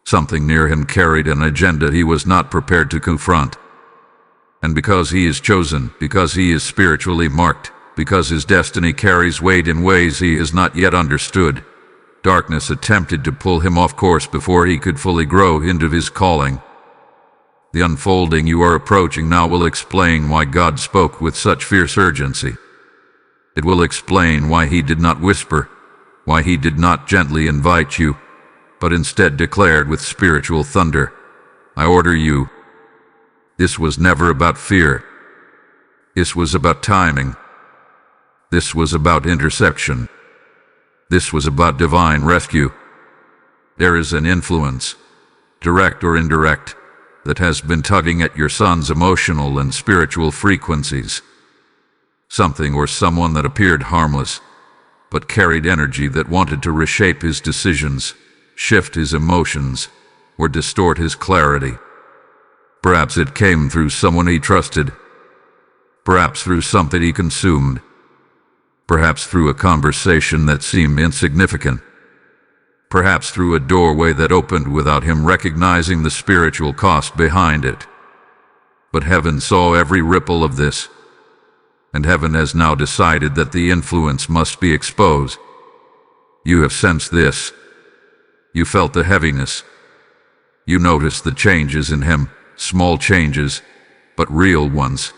Something near him carried an agenda he was not prepared to confront. And because he is chosen, because he is spiritually marked, because his destiny carries weight in ways he has not yet understood, darkness attempted to pull him off course before he could fully grow into his calling. The unfolding you are approaching now will explain why God spoke with such fierce urgency. It will explain why he did not whisper, why he did not gently invite you, but instead declared with spiritual thunder, "I order you." This was never about fear. This was about timing. This was about interception. This was about divine rescue. There is an influence, direct or indirect, that has been tugging at your son's emotional and spiritual frequencies. Something or someone that appeared harmless, but carried energy that wanted to reshape his decisions, shift his emotions, or distort his clarity. Perhaps it came through someone he trusted. Perhaps through something he consumed. Perhaps through a conversation that seemed insignificant. Perhaps through a doorway that opened without him recognizing the spiritual cost behind it. But heaven saw every ripple of this, and heaven has now decided that the influence must be exposed. You have sensed this. You felt the heaviness. You noticed the changes in him, small changes, but real ones.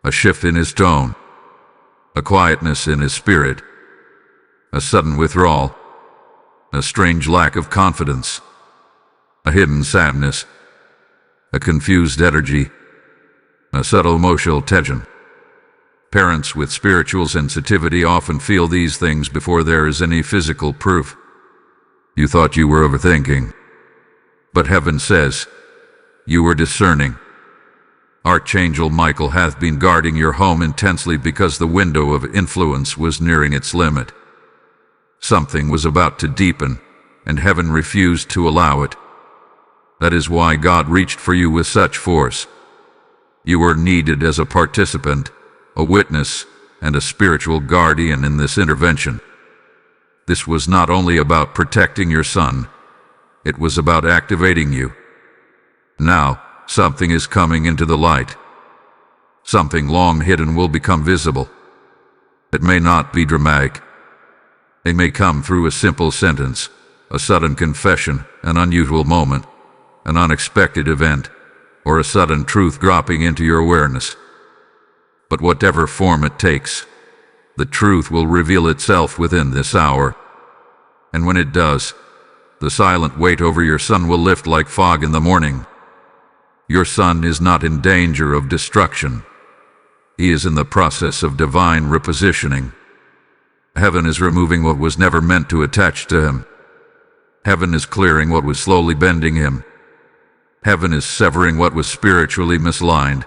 A shift in his tone, a quietness in his spirit, a sudden withdrawal, a strange lack of confidence, a hidden sadness, a confused energy, a subtle emotional tension. Parents with spiritual sensitivity often feel these things before there is any physical proof. You thought you were overthinking, but heaven says, you were discerning. Archangel Michael hath been guarding your home intensely because the window of influence was nearing its limit. Something was about to deepen, and heaven refused to allow it. That is why God reached for you with such force. You were needed as a participant, a witness, and a spiritual guardian in this intervention. This was not only about protecting your son, it was about activating you. Now, something is coming into the light. Something long hidden will become visible. It may not be dramatic. It may come through a simple sentence, a sudden confession, an unusual moment, an unexpected event, or a sudden truth dropping into your awareness. But whatever form it takes, the truth will reveal itself within this hour. And when it does, the silent weight over your son will lift like fog in the morning. Your son is not in danger of destruction. He is in the process of divine repositioning. Heaven is removing what was never meant to attach to him. Heaven is clearing what was slowly bending him. Heaven is severing what was spiritually misaligned.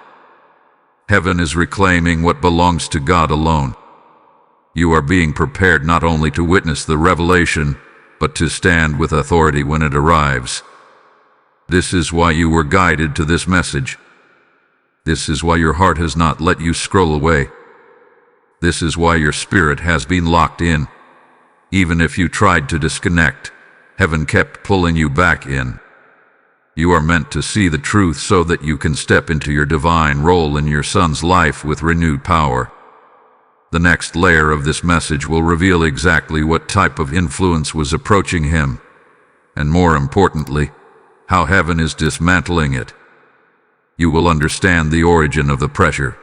Heaven is reclaiming what belongs to God alone. You are being prepared not only to witness the revelation, but to stand with authority when it arrives. This is why you were guided to this message. This is why your heart has not let you scroll away. This is why your spirit has been locked in. Even if you tried to disconnect, heaven kept pulling you back in. You are meant to see the truth so that you can step into your divine role in your son's life with renewed power. The next layer of this message will reveal exactly what type of influence was approaching him, and more importantly, how heaven is dismantling it. You will understand the origin of the pressure.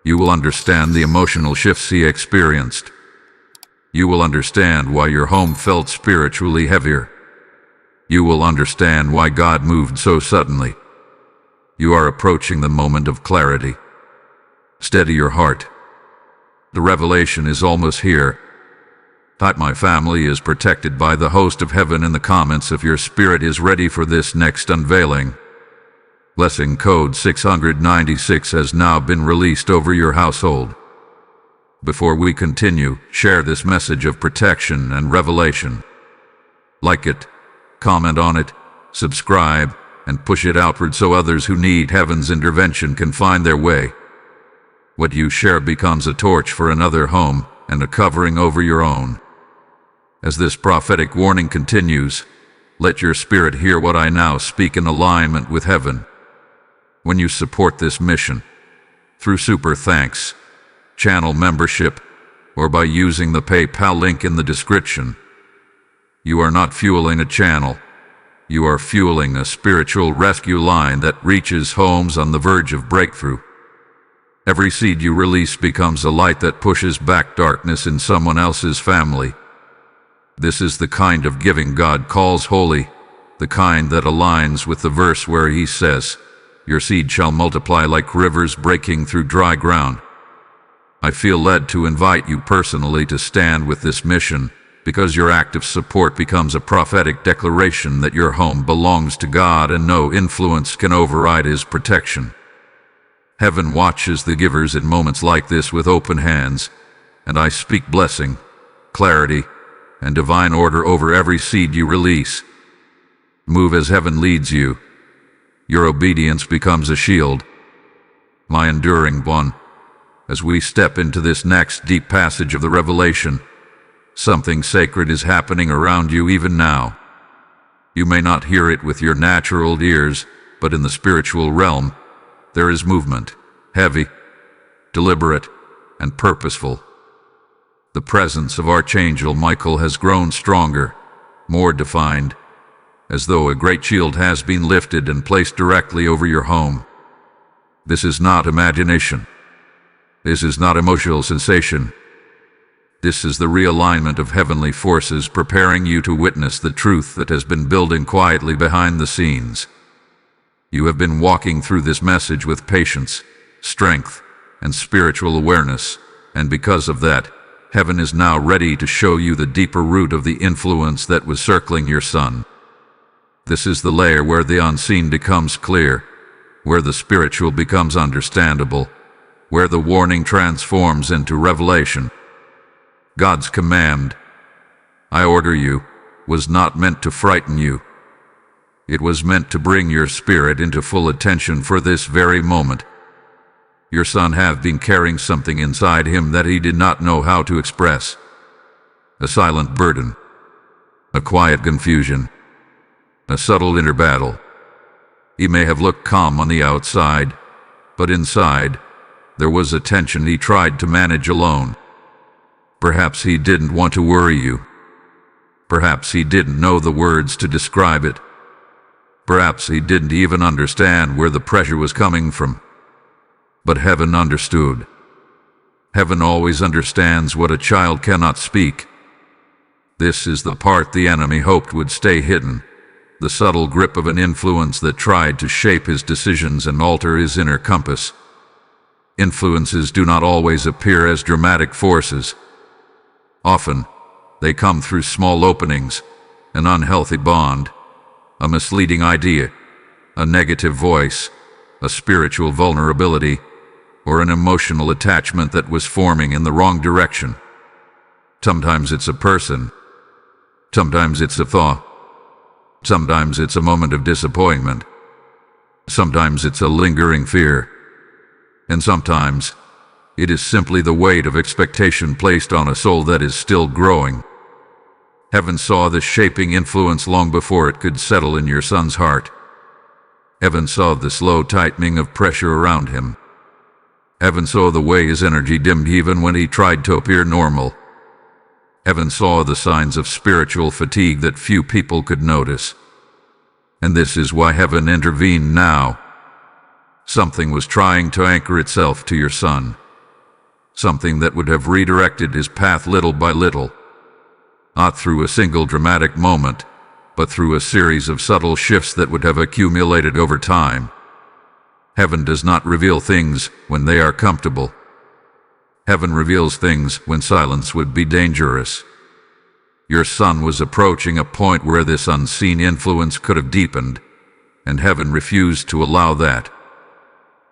You will understand the emotional shifts he experienced. You will understand why your home felt spiritually heavier. You will understand why God moved so suddenly. You are approaching the moment of clarity. Steady your heart. The revelation is almost here. Type "My family is protected by the host of heaven" in the comments if your spirit is ready for this next unveiling. Blessing code 696 has now been released over your household. Before we continue, share this message of protection and revelation. Like it, comment on it, subscribe, and push it outward so others who need heaven's intervention can find their way. What you share becomes a torch for another home and a covering over your own. As this prophetic warning continues, let your spirit hear what I now speak in alignment with heaven. When you support this mission, through super thanks, channel membership, or by using the PayPal link in the description, you are not fueling a channel. You are fueling a spiritual rescue line that reaches homes on the verge of breakthrough. Every seed you release becomes a light that pushes back darkness in someone else's family. This is the kind of giving God calls holy, the kind that aligns with the verse where he says, "Your seed shall multiply like rivers breaking through dry ground." I feel led to invite you personally to stand with this mission, because your act of support becomes a prophetic declaration that your home belongs to God and no influence can override his protection. Heaven watches the givers in moments like this with open hands, and I speak blessing, clarity, and divine order over every seed you release. Move as heaven leads you. Your obedience becomes a shield. My enduring one, as we step into this next deep passage of the revelation, something sacred is happening around you even now. You may not hear it with your natural ears, but in the spiritual realm, there is movement, heavy, deliberate, and purposeful. The presence of Archangel Michael has grown stronger, more defined, as though a great shield has been lifted and placed directly over your home. This is not imagination. This is not emotional sensation. This is the realignment of heavenly forces preparing you to witness the truth that has been building quietly behind the scenes. You have been walking through this message with patience, strength, and spiritual awareness, and because of that, heaven is now ready to show you the deeper root of the influence that was circling your son. This is the layer where the unseen becomes clear, where the spiritual becomes understandable, where the warning transforms into revelation. God's command, "I order you," was not meant to frighten you. It was meant to bring your spirit into full attention for this very moment. Your son have been carrying something inside him that he did not know how to express. A silent burden, a quiet confusion, a subtle inner battle. He may have looked calm on the outside, but inside, there was a tension he tried to manage alone. Perhaps he didn't want to worry you. Perhaps he didn't know the words to describe it. Perhaps he didn't even understand where the pressure was coming from. But heaven understood. Heaven always understands what a child cannot speak. This is the part the enemy hoped would stay hidden, the subtle grip of an influence that tried to shape his decisions and alter his inner compass. Influences do not always appear as dramatic forces. Often, they come through small openings, an unhealthy bond, a misleading idea, a negative voice, a spiritual vulnerability, or an emotional attachment that was forming in the wrong direction. Sometimes it's a person. Sometimes it's a thought. Sometimes it's a moment of disappointment. Sometimes it's a lingering fear. And sometimes it is simply the weight of expectation placed on a soul that is still growing. Heaven saw this shaping influence long before it could settle in your son's heart. Heaven saw the slow tightening of pressure around him. Heaven saw the way his energy dimmed even when he tried to appear normal. Heaven saw the signs of spiritual fatigue that few people could notice. And this is why heaven intervened now. Something was trying to anchor itself to your son. Something that would have redirected his path little by little. Not through a single dramatic moment, but through a series of subtle shifts that would have accumulated over time. Heaven does not reveal things when they are comfortable. Heaven reveals things when silence would be dangerous. Your son was approaching a point where this unseen influence could have deepened, and heaven refused to allow that.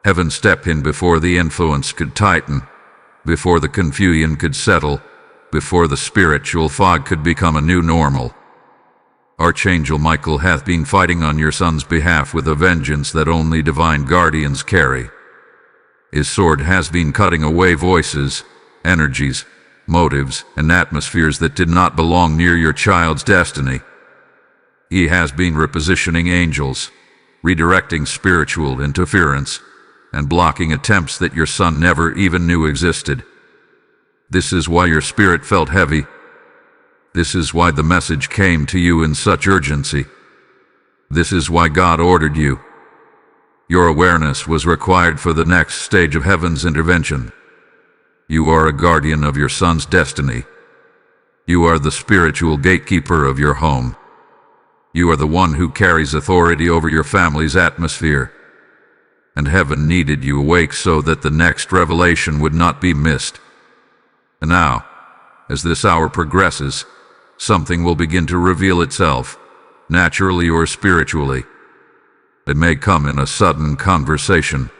Heaven stepped in before the influence could tighten, before the confusion could settle, before the spiritual fog could become a new normal. Archangel Michael hath been fighting on your son's behalf with a vengeance that only divine guardians carry. His sword has been cutting away voices, energies, motives, and atmospheres that did not belong near your child's destiny. He has been repositioning angels, redirecting spiritual interference, and blocking attempts that your son never even knew existed. This is why your spirit felt heavy. This is why the message came to you in such urgency. This is why God ordered you. Your awareness was required for the next stage of heaven's intervention. You are a guardian of your son's destiny. You are the spiritual gatekeeper of your home. You are the one who carries authority over your family's atmosphere. And heaven needed you awake so that the next revelation would not be missed. And now, as this hour progresses, something will begin to reveal itself, naturally or spiritually. It may come in a sudden conversation.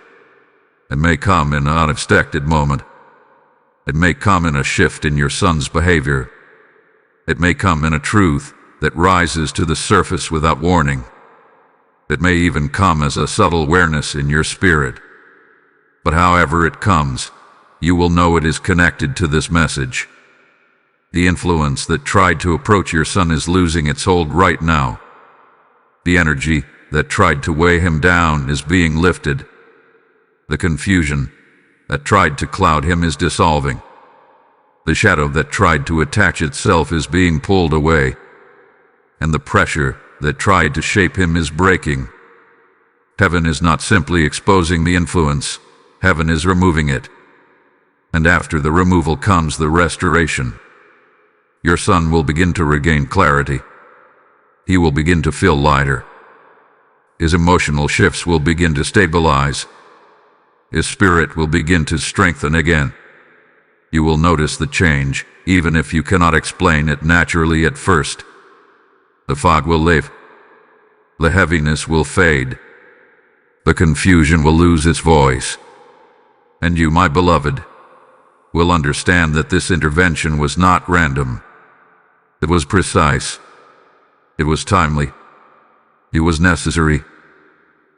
It may come in an unexpected moment. It may come in a shift in your son's behavior. It may come in a truth that rises to the surface without warning. It may even come as a subtle awareness in your spirit. But however it comes, you will know it is connected to this message. The influence that tried to approach your son is losing its hold right now. The energy that tried to weigh him down is being lifted. The confusion that tried to cloud him is dissolving. The shadow that tried to attach itself is being pulled away. And the pressure that tried to shape him is breaking. Heaven is not simply exposing the influence, heaven is removing it. And after the removal comes the restoration. Your son will begin to regain clarity. He will begin to feel lighter. His emotional shifts will begin to stabilize. His spirit will begin to strengthen again. You will notice the change, even if you cannot explain it naturally at first. The fog will lift. The heaviness will fade. The confusion will lose its voice. And you, my beloved, will understand that this intervention was not random. It was precise. It was timely. It was necessary.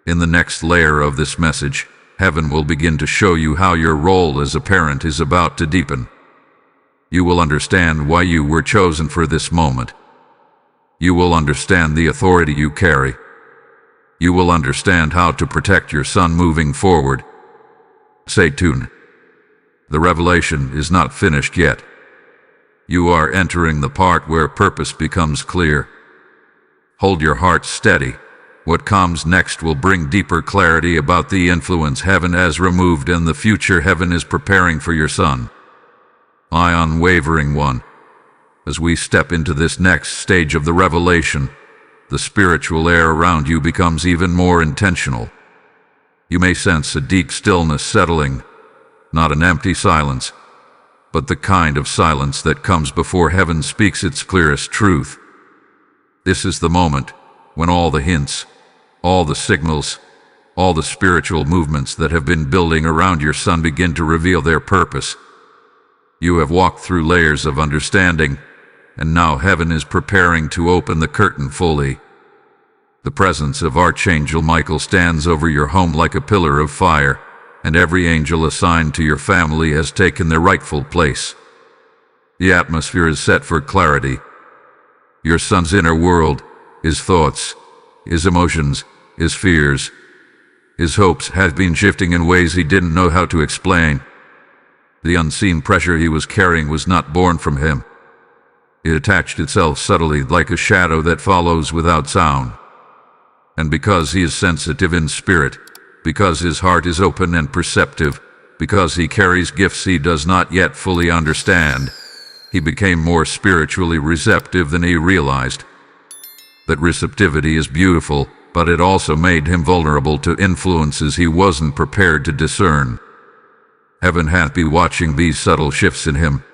In the next layer of this message, heaven will begin to show you how your role as a parent is about to deepen. You will understand why you were chosen for this moment. You will understand the authority you carry. You will understand how to protect your son moving forward. Stay tuned. The revelation is not finished yet. You are entering the part where purpose becomes clear. Hold your heart steady. What comes next will bring deeper clarity about the influence heaven has removed and the future heaven is preparing for your son. My unwavering one, as we step into this next stage of the revelation, the spiritual air around you becomes even more intentional. You may sense a deep stillness settling, not an empty silence, but the kind of silence that comes before heaven speaks its clearest truth. This is the moment when all the hints, all the signals, all the spiritual movements that have been building around your son begin to reveal their purpose. You have walked through layers of understanding, and now heaven is preparing to open the curtain fully. The presence of Archangel Michael stands over your home like a pillar of fire, and every angel assigned to your family has taken their rightful place. The atmosphere is set for clarity. Your son's inner world, his thoughts, his emotions, his fears, his hopes have been shifting in ways he didn't know how to explain. The unseen pressure he was carrying was not born from him. It attached itself subtly like a shadow that follows without sound. And because he is sensitive in spirit, because his heart is open and perceptive, because he carries gifts he does not yet fully understand, he became more spiritually receptive than he realized. That receptivity is beautiful, but it also made him vulnerable to influences he wasn't prepared to discern. Heaven hath been watching these subtle shifts in him.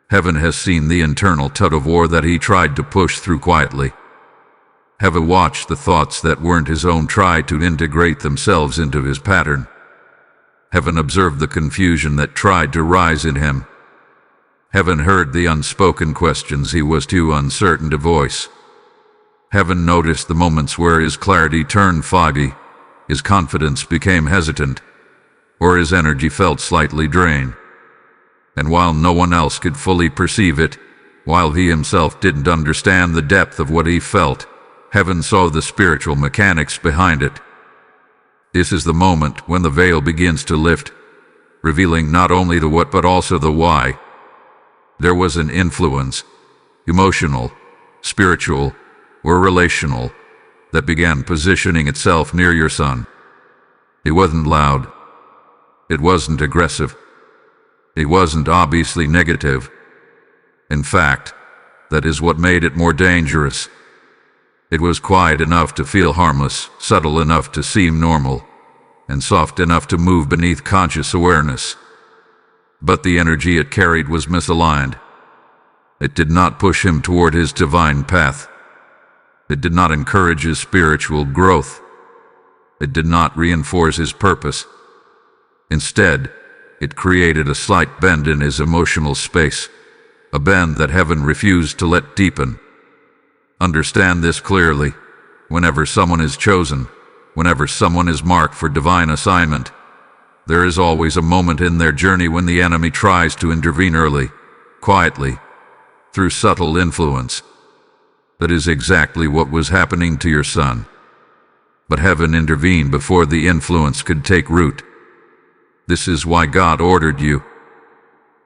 Heaven has seen the internal tug-of-war that he tried to push through quietly. Heaven watched the thoughts that weren't his own try to integrate themselves into his pattern. Heaven observed the confusion that tried to rise in him. Heaven heard the unspoken questions he was too uncertain to voice. Heaven noticed the moments where his clarity turned foggy, his confidence became hesitant, or his energy felt slightly drained. And while no one else could fully perceive it, while he himself didn't understand the depth of what he felt, Heaven saw the spiritual mechanics behind it. This is the moment when the veil begins to lift, revealing not only the what but also the why. There was an influence, emotional, spiritual, or relational, that began positioning itself near your son. It wasn't loud. It wasn't aggressive. It wasn't obviously negative. In fact, that is what made it more dangerous. It was quiet enough to feel harmless, subtle enough to seem normal, and soft enough to move beneath conscious awareness. But the energy it carried was misaligned. It did not push him toward his divine path. It did not encourage his spiritual growth. It did not reinforce his purpose. Instead, it created a slight bend in his emotional space, a bend that Heaven refused to let deepen. Understand this clearly. Whenever someone is chosen, whenever someone is marked for divine assignment, there is always a moment in their journey when the enemy tries to intervene early, quietly, through subtle influence. That is exactly what was happening to your son. But Heaven intervened before the influence could take root. This is why God ordered you.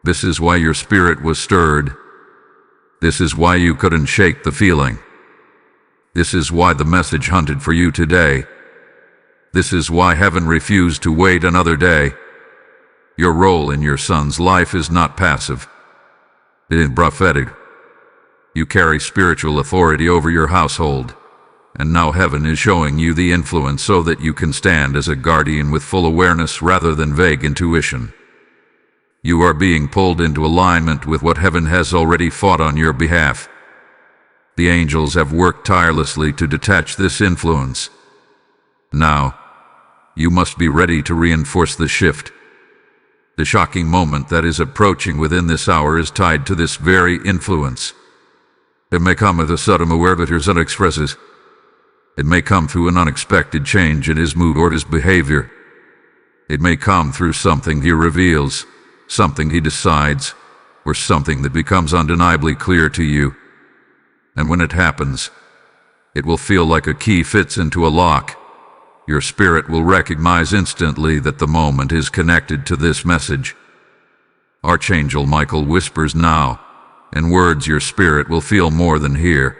This is why your spirit was stirred. This is why you couldn't shake the feeling. This is why the message hunted for you today. This is why Heaven refused to wait another day. Your role in your son's life is not passive. It is prophetic. You carry spiritual authority over your household, and now Heaven is showing you the influence so that you can stand as a guardian with full awareness rather than vague intuition. You are being pulled into alignment with what Heaven has already fought on your behalf. The angels have worked tirelessly to detach this influence. Now, you must be ready to reinforce the shift. The shocking moment that is approaching within this hour is tied to this very influence. It may come with a sudden awareness that your son expresses. It may come through an unexpected change in his mood or his behavior. It may come through something he reveals, something he decides, or something that becomes undeniably clear to you. And when it happens, it will feel like a key fits into a lock. Your spirit will recognize instantly that the moment is connected to this message. Archangel Michael whispers now, in words your spirit will feel more than hear.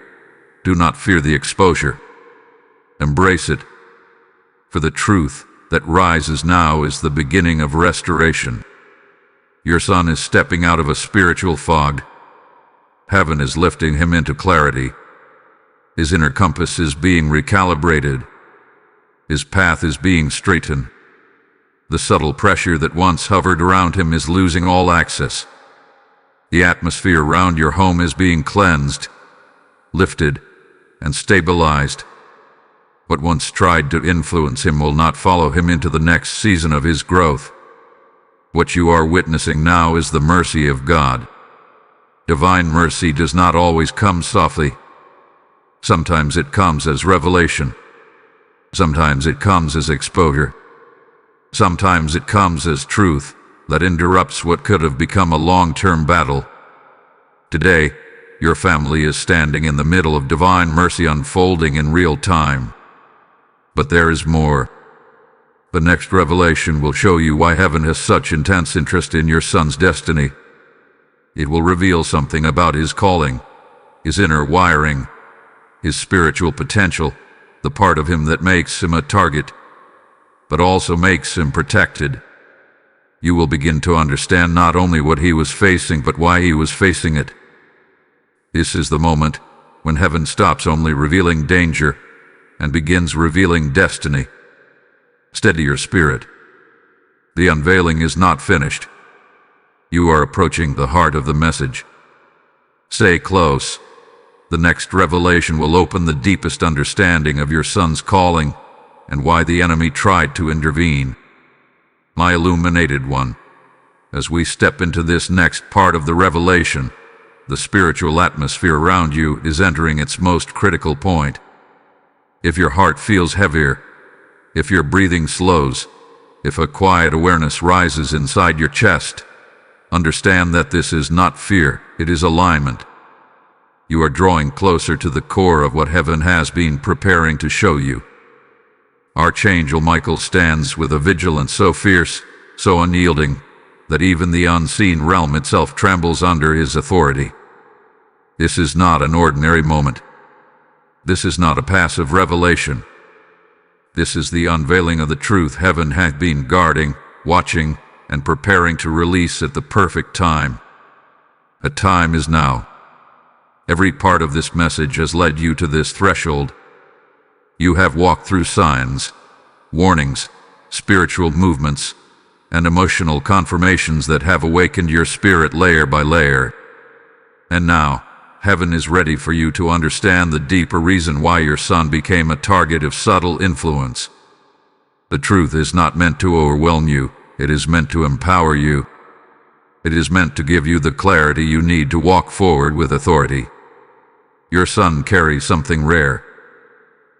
Do not fear the exposure. Embrace it. For the truth that rises now is the beginning of restoration. Your son is stepping out of a spiritual fog. Heaven is lifting him into clarity. His inner compass is being recalibrated. His path is being straightened. The subtle pressure that once hovered around him is losing all access. The atmosphere around your home is being cleansed, lifted, and stabilized. What once tried to influence him will not follow him into the next season of his growth. What you are witnessing now is the mercy of God. Divine mercy does not always come softly. Sometimes it comes as revelation. Sometimes it comes as exposure. Sometimes it comes as truth that interrupts what could have become a long-term battle. Today, your family is standing in the middle of divine mercy unfolding in real time. But there is more. The next revelation will show you why Heaven has such intense interest in your son's destiny. It will reveal something about his calling, his inner wiring, his spiritual potential, the part of him that makes him a target, but also makes him protected. You will begin to understand not only what he was facing, but why he was facing it. This is the moment when heaven stops only revealing danger and begins revealing destiny. Steady your spirit. The unveiling is not finished. You are approaching the heart of the message. Stay close. The next revelation will open the deepest understanding of your son's calling and why the enemy tried to intervene. My illuminated one, as we step into this next part of the revelation, the spiritual atmosphere around you is entering its most critical point. If your heart feels heavier, if your breathing slows, if a quiet awareness rises inside your chest, understand that this is not fear, it is alignment. You are drawing closer to the core of what heaven has been preparing to show you. Archangel Michael stands with a vigilance so fierce, so unyielding, that even the unseen realm itself trembles under his authority. This is not an ordinary moment. This is not a passive revelation. This is the unveiling of the truth heaven had been guarding, watching, and preparing to release at the perfect time. A time is now. Every part of this message has led you to this threshold. You have walked through signs, warnings, spiritual movements, and emotional confirmations that have awakened your spirit layer by layer. And now, heaven is ready for you to understand the deeper reason why your son became a target of subtle influence. The truth is not meant to overwhelm you, it is meant to empower you. It is meant to give you the clarity you need to walk forward with authority. Your son carries something rare,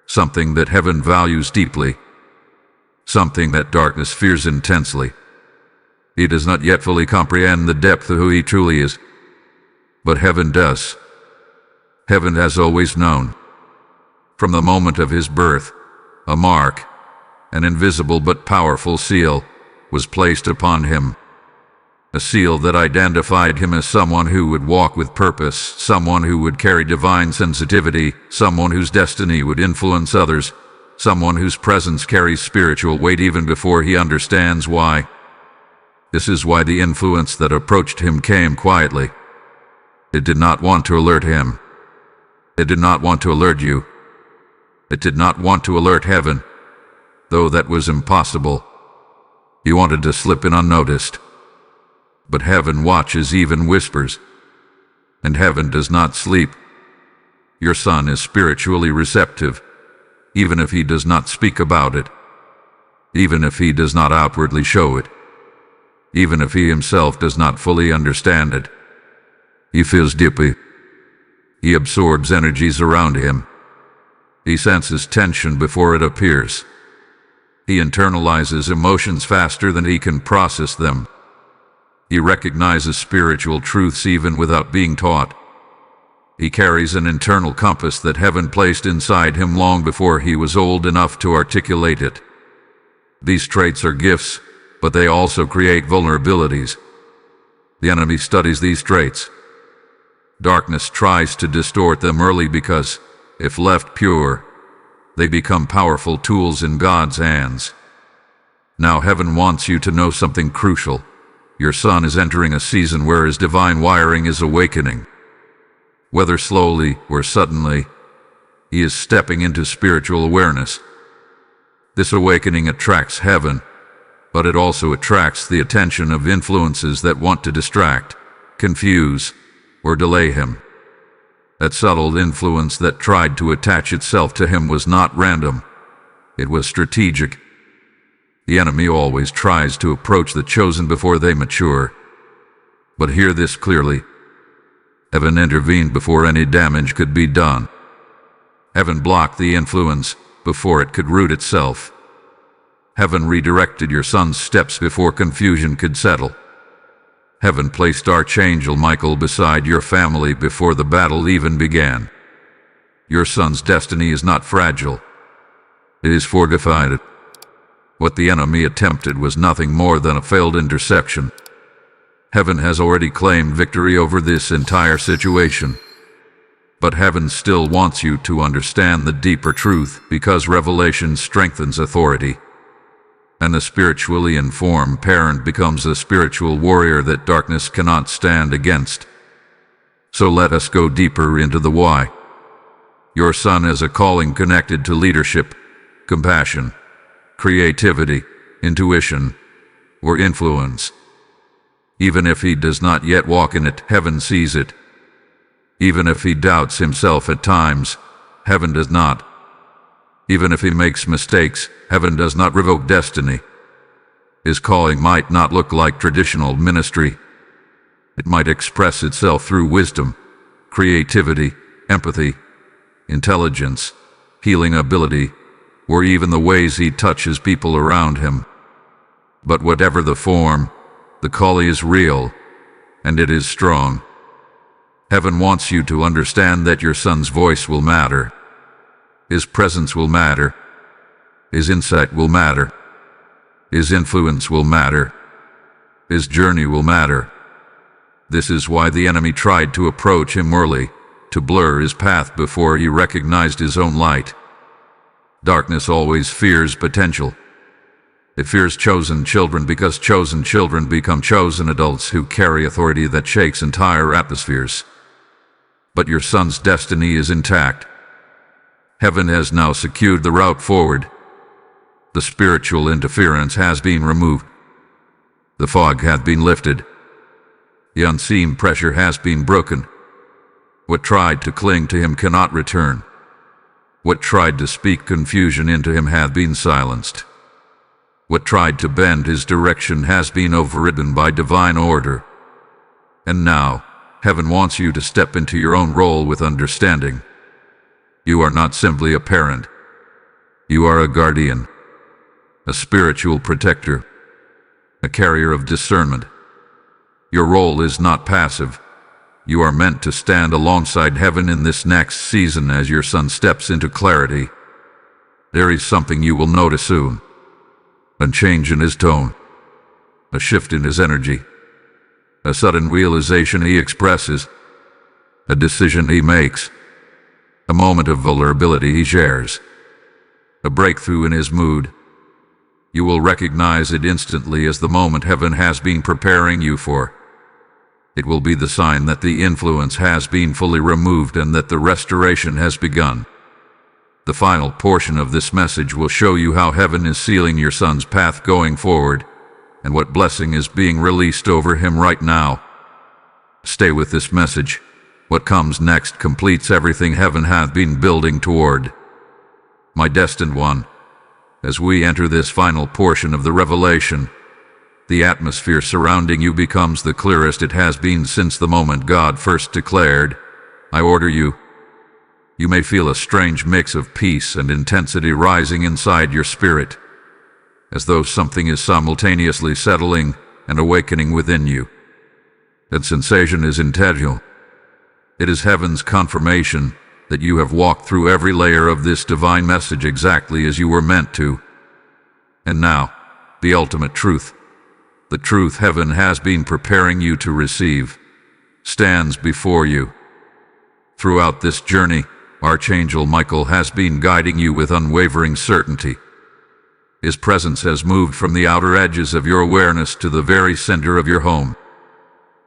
something that heaven values deeply, something that darkness fears intensely. He does not yet fully comprehend the depth of who he truly is, but heaven does. Heaven has always known. From the moment of his birth, a mark, an invisible but powerful seal, was placed upon him. A seal that identified him as someone who would walk with purpose, someone who would carry divine sensitivity, someone whose destiny would influence others, someone whose presence carries spiritual weight even before he understands why. This is why the influence that approached him came quietly. It did not want to alert him. It did not want to alert you. It did not want to alert heaven, though that was impossible. He wanted to slip in unnoticed. But heaven watches, even whispers. And heaven does not sleep. Your son is spiritually receptive, even if he does not speak about it, even if he does not outwardly show it, even if he himself does not fully understand it. He feels deeply. He absorbs energies around him. He senses tension before it appears. He internalizes emotions faster than he can process them. He recognizes spiritual truths even without being taught. He carries an internal compass that heaven placed inside him long before he was old enough to articulate it. These traits are gifts, but they also create vulnerabilities. The enemy studies these traits. Darkness tries to distort them early because, if left pure, they become powerful tools in God's hands. Now heaven wants you to know something crucial. Your son is entering a season where his divine wiring is awakening. Whether slowly or suddenly, he is stepping into spiritual awareness. This awakening attracts heaven, but it also attracts the attention of influences that want to distract, confuse, or delay him. That subtle influence that tried to attach itself to him was not random. It was strategic. The enemy always tries to approach the chosen before they mature. But hear this clearly. Heaven intervened before any damage could be done. Heaven blocked the influence before it could root itself. Heaven redirected your son's steps before confusion could settle. Heaven placed Archangel Michael beside your family before the battle even began. Your son's destiny is not fragile. It is fortified. What the enemy attempted was nothing more than a failed interception. Heaven has already claimed victory over this entire situation. But heaven still wants you to understand the deeper truth, because revelation strengthens authority. And a spiritually informed parent becomes a spiritual warrior that darkness cannot stand against. So let us go deeper into the why. Your son has a calling connected to leadership, compassion, creativity, intuition, or influence. Even if he does not yet walk in it, heaven sees it. Even if he doubts himself at times, heaven does not. Even if he makes mistakes, heaven does not revoke destiny. His calling might not look like traditional ministry. It might express itself through wisdom, creativity, empathy, intelligence, healing ability, or even the ways he touches people around him. But whatever the form, the calling is real, and it is strong. Heaven wants you to understand that your son's voice will matter. His presence will matter. His insight will matter. His influence will matter. His journey will matter. This is why the enemy tried to approach him early, to blur his path before he recognized his own light. Darkness always fears potential. It fears chosen children because chosen children become chosen adults who carry authority that shakes entire atmospheres. But your son's destiny is intact. Heaven has now secured the route forward. The spiritual interference has been removed. The fog hath been lifted. The unseen pressure has been broken. What tried to cling to him cannot return. What tried to speak confusion into him hath been silenced. What tried to bend his direction has been overridden by divine order. And now, heaven wants you to step into your own role with understanding. You are not simply a parent. You are a guardian, a spiritual protector, a carrier of discernment. Your role is not passive. You are meant to stand alongside heaven in this next season as your son steps into clarity. There is something you will notice soon. A change in his tone, a shift in his energy, a sudden realization he expresses, a decision he makes, a moment of vulnerability he shares, a breakthrough in his mood. You will recognize it instantly as the moment heaven has been preparing you for. It will be the sign that the influence has been fully removed and that the restoration has begun. The final portion of this message will show you how heaven is sealing your son's path going forward, and what blessing is being released over him right now. Stay with this message. What comes next completes everything heaven hath been building toward. My destined one, as we enter this final portion of the revelation, the atmosphere surrounding you becomes the clearest it has been since the moment God first declared, "I order you." You may feel a strange mix of peace and intensity rising inside your spirit, as though something is simultaneously settling and awakening within you. That sensation is intentional. It is heaven's confirmation that you have walked through every layer of this divine message exactly as you were meant to. And now, the ultimate truth, the truth heaven has been preparing you to receive, stands before you. Throughout this journey, Archangel Michael has been guiding you with unwavering certainty. His presence has moved from the outer edges of your awareness to the very center of your home.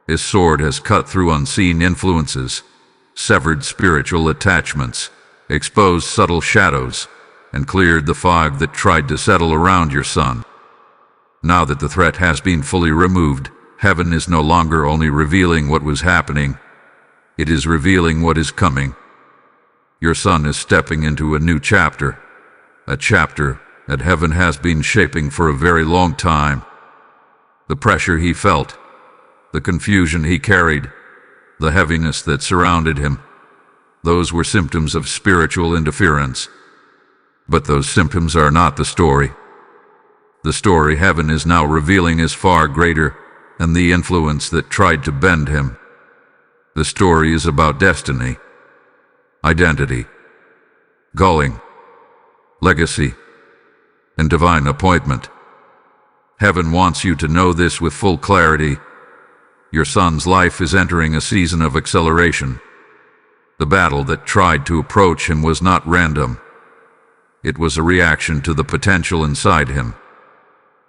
His sword has cut through unseen influences, severed spiritual attachments, exposed subtle shadows, and cleared the fog that tried to settle around your son. Now that the threat has been fully removed, heaven is no longer only revealing what was happening, it is revealing what is coming. Your son is stepping into a new chapter, a chapter that heaven has been shaping for a very long time. The pressure he felt, the confusion he carried, the heaviness that surrounded him, those were symptoms of spiritual interference. But those symptoms are not the story. The story heaven is now revealing is far greater than the influence that tried to bend him. The story is about destiny, identity, calling, legacy, and divine appointment. Heaven wants you to know this with full clarity. Your son's life is entering a season of acceleration. The battle that tried to approach him was not random. It was a reaction to the potential inside him.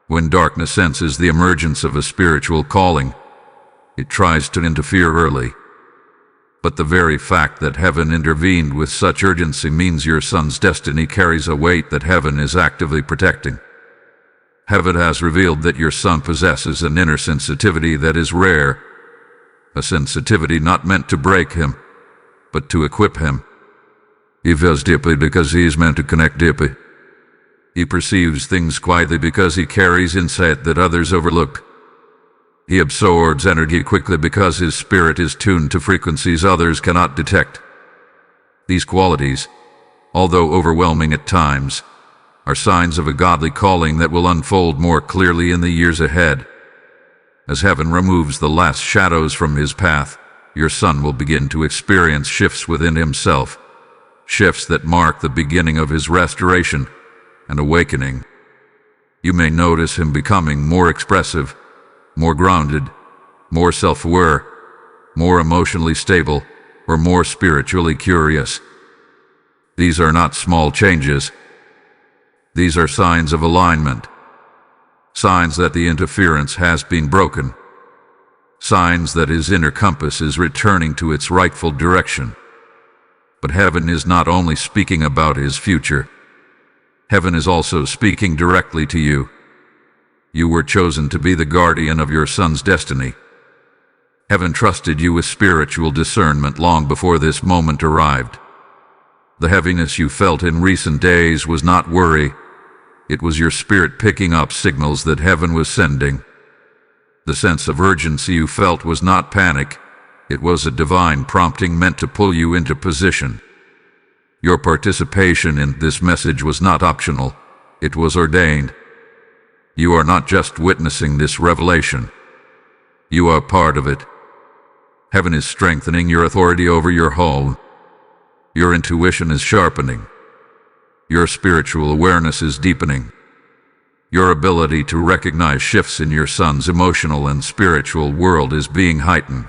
When darkness senses the emergence of a spiritual calling, it tries to interfere early. But the very fact that heaven intervened with such urgency means your son's destiny carries a weight that heaven is actively protecting. Heaven has revealed that your son possesses an inner sensitivity that is rare, a sensitivity not meant to break him, but to equip him. He feels deeply because he is meant to connect deeply. He perceives things quietly because he carries insight that others overlook. He absorbs energy quickly because his spirit is tuned to frequencies others cannot detect. These qualities, although overwhelming at times, are signs of a godly calling that will unfold more clearly in the years ahead. As heaven removes the last shadows from his path, your son will begin to experience shifts within himself, shifts that mark the beginning of his restoration and awakening. You may notice him becoming more expressive, more grounded, more self-aware, more emotionally stable, or more spiritually curious. These are not small changes. These are signs of alignment, signs that the interference has been broken, signs that his inner compass is returning to its rightful direction. But heaven is not only speaking about his future. Heaven is also speaking directly to you. You were chosen to be the guardian of your son's destiny. Heaven trusted you with spiritual discernment long before this moment arrived. The heaviness you felt in recent days was not worry. It was your spirit picking up signals that heaven was sending. The sense of urgency you felt was not panic. It was a divine prompting meant to pull you into position. Your participation in this message was not optional. It was ordained. You are not just witnessing this revelation. You are part of it. Heaven is strengthening your authority over your home. Your intuition is sharpening. Your spiritual awareness is deepening. Your ability to recognize shifts in your son's emotional and spiritual world is being heightened.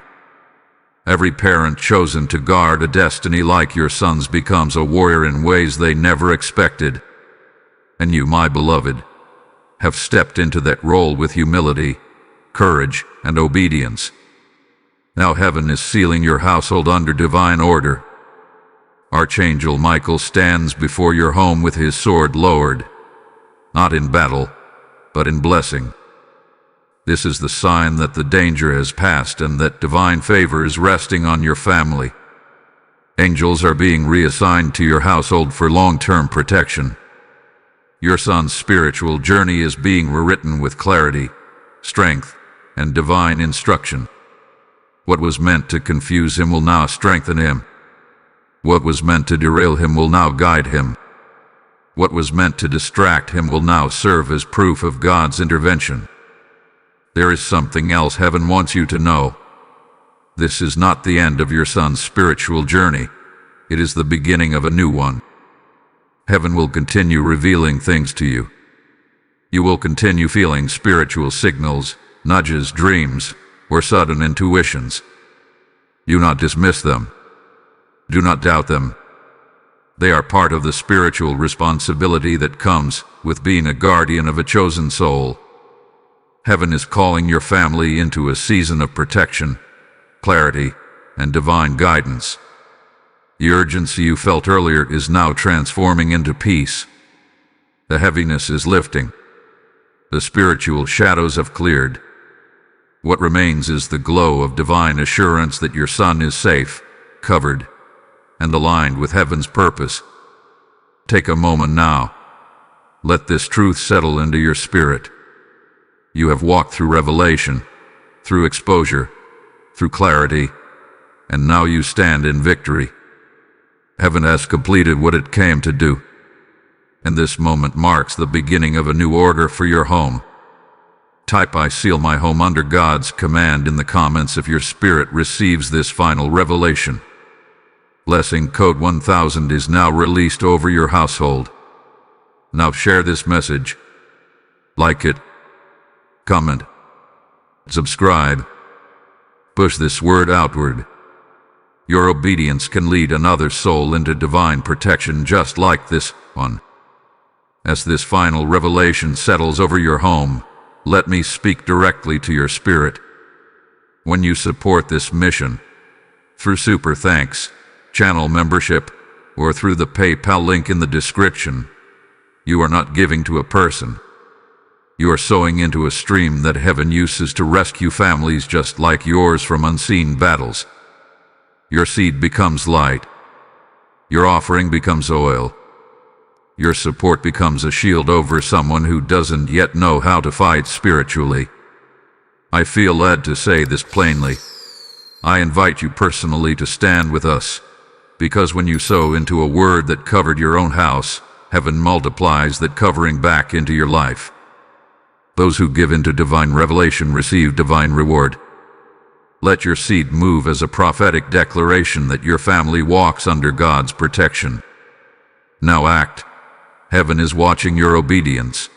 Every parent chosen to guard a destiny like your son's becomes a warrior in ways they never expected. And you, my beloved, have stepped into that role with humility, courage, and obedience. Now heaven is sealing your household under divine order. Archangel Michael stands before your home with his sword lowered, not in battle, but in blessing. This is the sign that the danger has passed and that divine favor is resting on your family. Angels are being reassigned to your household for long-term protection. Your son's spiritual journey is being rewritten with clarity, strength, and divine instruction. What was meant to confuse him will now strengthen him. What was meant to derail him will now guide him. What was meant to distract him will now serve as proof of God's intervention. There is something else heaven wants you to know. This is not the end of your son's spiritual journey. It is the beginning of a new one. Heaven will continue revealing things to you. You will continue feeling spiritual signals, nudges, dreams, or sudden intuitions. Do not dismiss them. Do not doubt them. They are part of the spiritual responsibility that comes with being a guardian of a chosen soul. Heaven is calling your family into a season of protection, clarity, and divine guidance. The urgency you felt earlier is now transforming into peace. The heaviness is lifting. The spiritual shadows have cleared. What remains is the glow of divine assurance that your son is safe, covered, and aligned with heaven's purpose. Take a moment now. Let this truth settle into your spirit. You have walked through revelation, through exposure, through clarity, and now you stand in victory. Heaven has completed what it came to do, and this moment marks the beginning of a new order for your home. Type "I seal my home under God's command" in the comments if your spirit receives this final revelation. Blessing code 1000 is now released over your household. Now share this message. Like it, comment, subscribe, Push this word outward. Your obedience can lead another soul into divine protection just like this one. As this final revelation settles over your home, let me speak directly to your spirit. When you support this mission, through super thanks, channel membership, or through the PayPal link in the description, you are not giving to a person. You are sowing into a stream that heaven uses to rescue families just like yours from unseen battles. Your seed becomes light. Your offering becomes oil. Your support becomes a shield over someone who doesn't yet know how to fight spiritually. I feel led to say this plainly. I invite you personally to stand with us, because when you sow into a word that covered your own house, heaven multiplies that covering back into your life. Those who give into divine revelation receive divine reward. Let your seed move as a prophetic declaration that your family walks under God's protection. Now act. Heaven is watching your obedience.